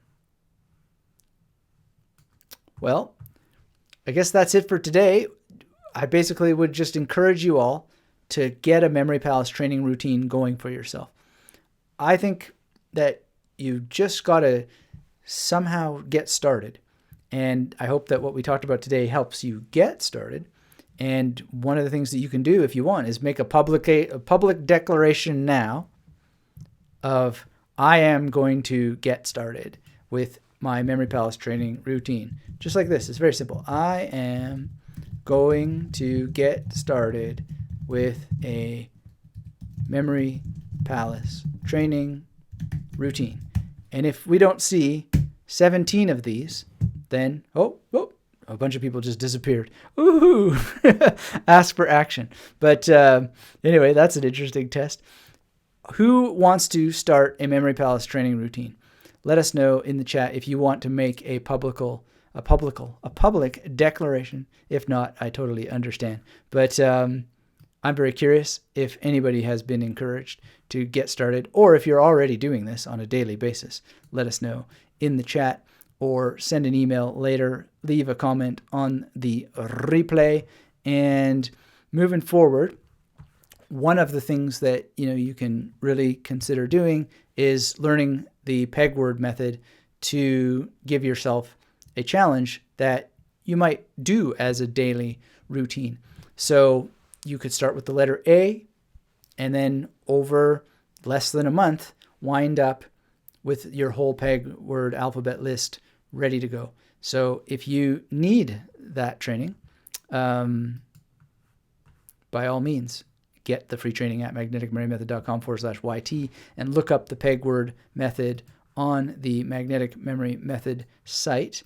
well, I guess that's it for today. I basically would just encourage you all to get a Memory Palace training routine going for yourself. I think that you just got to somehow get started. And I hope that what we talked about today helps you get started. And one of the things that you can do if you want is make a public declaration now of, I am going to get started with my Memory Palace training routine. Just like this. It's very simple. I am going to get started with a Memory Palace training routine. And if we don't see 17 of these, then, a bunch of people just disappeared. Ooh, ask for action. But anyway, that's an interesting test. Who wants to start a Memory Palace training routine? Let us know in the chat if you want to make a public declaration. If not, I totally understand. But I'm very curious if anybody has been encouraged to get started, or if you're already doing this on a daily basis. Let us know in the chat or send an email later. Leave a comment on the replay. And moving forward, one of the things that you can really consider doing is learning the Pegword Method to give yourself a challenge that you might do as a daily routine. So you could start with the letter A, and then over less than a month, wind up with your whole Pegword alphabet list ready to go. So if you need that training, by all means, get the free training at magneticmemorymethod.com/YT and look up the Pegword Method on the Magnetic Memory Method site.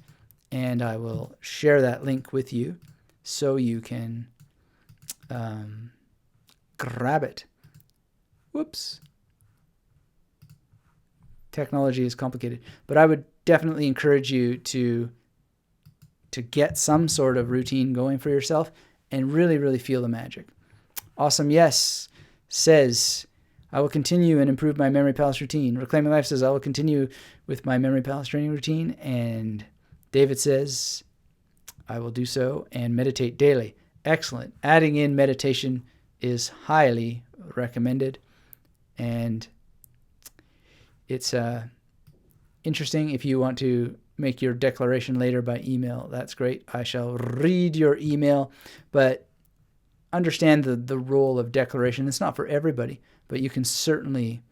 And I will share that link with you so you can grab it. Whoops. Technology is complicated. But I would definitely encourage you to get some sort of routine going for yourself and really, really feel the magic. Awesome Yes says, I will continue and improve my Memory Palace routine. Reclaiming Life says, I will continue with my Memory Palace training routine. And David says, I will do so and meditate daily. Excellent. Adding in meditation is highly recommended. And it's interesting. If you want to make your declaration later by email, that's great. I shall read your email. But understand the role of declaration. It's not for everybody, but you can certainly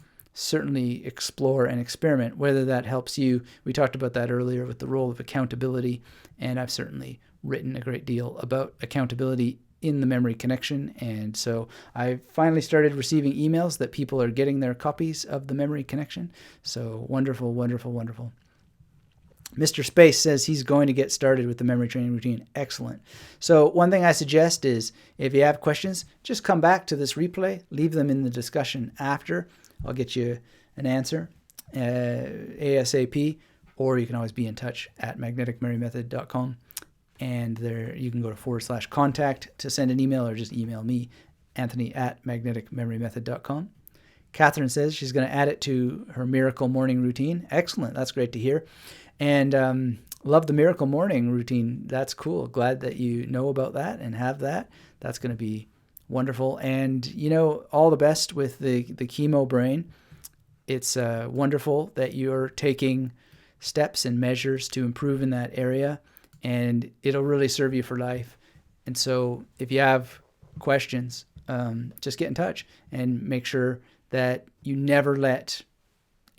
explore and experiment, whether that helps you. We talked about that earlier with the role of accountability, and I've certainly written a great deal about accountability in the memory connection. And so I finally started receiving emails that people are getting their copies of the memory connection. So wonderful, wonderful, wonderful. Mr. Space says he's going to get started with the memory training routine. Excellent. So one thing I suggest is if you have questions, just come back to this replay, leave them in the discussion after. I'll get you an answer ASAP, or you can always be in touch at magneticmemorymethod.com. And there you can go to /contact to send an email, or just email me, Anthony@magneticmemorymethod.com. Catherine says she's going to add it to her miracle morning routine. Excellent. That's great to hear. And love the miracle morning routine. That's cool. Glad that you know about that and have that. That's going to be wonderful. And, all the best with the chemo brain. It's wonderful that you're taking steps and measures to improve in that area, and it'll really serve you for life. And so if you have questions, just get in touch and make sure that you never let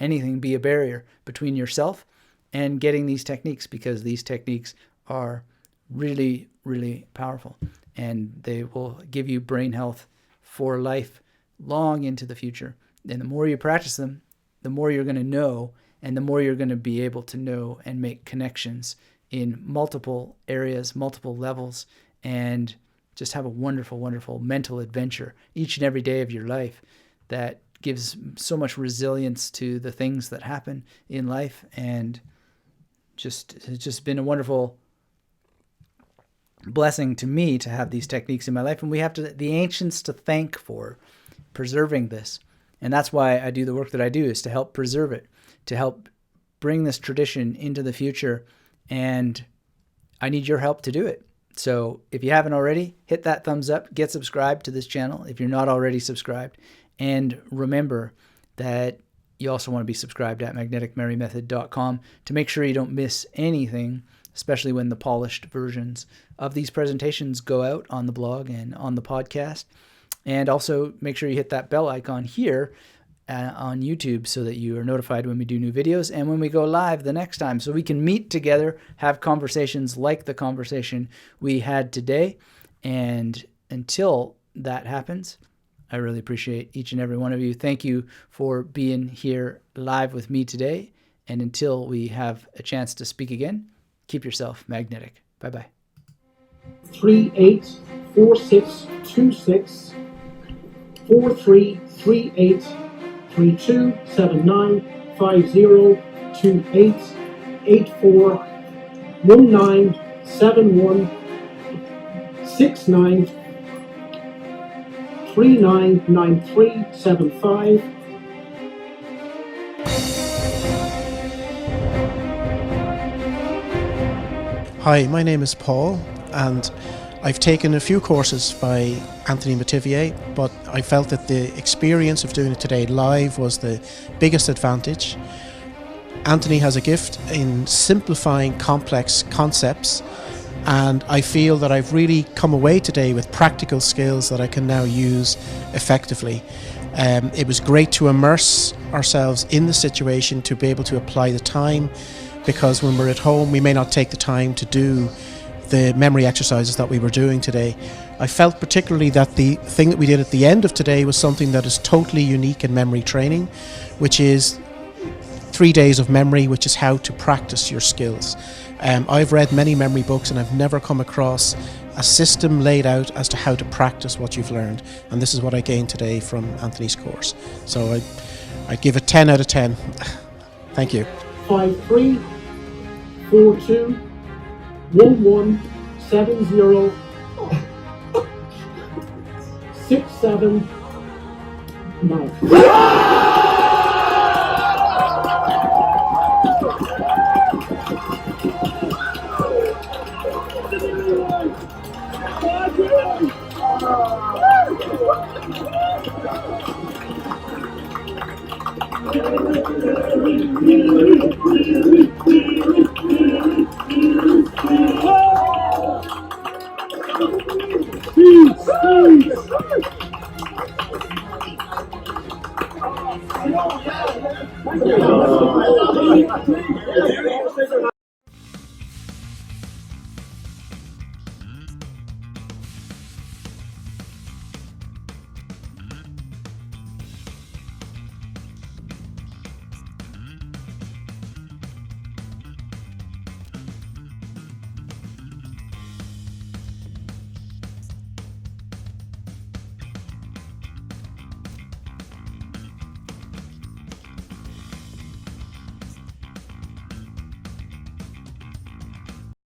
anything be a barrier between yourself and getting these techniques, because these techniques are really, really powerful, and they will give you brain health for life long into the future. And the more you practice them, the more you're going to know, and the more you're going to be able to know and make connections in multiple areas, multiple levels, and just have a wonderful, wonderful mental adventure each and every day of your life that gives so much resilience to the things that happen in life. And it's just been a wonderful blessing to me to have these techniques in my life. And we have the ancients to thank for preserving this. And that's why I do the work that I do, is to help preserve it, to help bring this tradition into the future. And I need your help to do it. So if you haven't already, hit that thumbs up, get subscribed to this channel if you're not already subscribed. And remember that you also want to be subscribed at magneticmemorymethod.com to make sure you don't miss anything, especially when the polished versions of these presentations go out on the blog and on the podcast. And also make sure you hit that bell icon here on YouTube so that you are notified when we do new videos and when we go live the next time, so we can meet together, have conversations like the conversation we had today. And until that happens, I really appreciate each and every one of you. Thank you for being here live with me today. And until we have a chance to speak again, keep yourself magnetic. Bye-bye. 384626 4338 327834197169399375. Hi, my name is Paul, and I've taken a few courses by Anthony Metivier, but I felt that the experience of doing it today live was the biggest advantage. Anthony has a gift in simplifying complex concepts, and I feel that I've really come away today with practical skills that I can now use effectively. It was great to immerse ourselves in the situation, to be able to apply the time, because when we're at home we may not take the time to do the memory exercises that we were doing today. I felt particularly that the thing that we did at the end of today was something that is totally unique in memory training, which is 3 days of memory, which is how to practice your skills. I've read many memory books and I've never come across a system laid out as to how to practice what you've learned, and this is what I gained today from Anthony's course. So I give it 10 out of 10. Thank you. 53421170 679.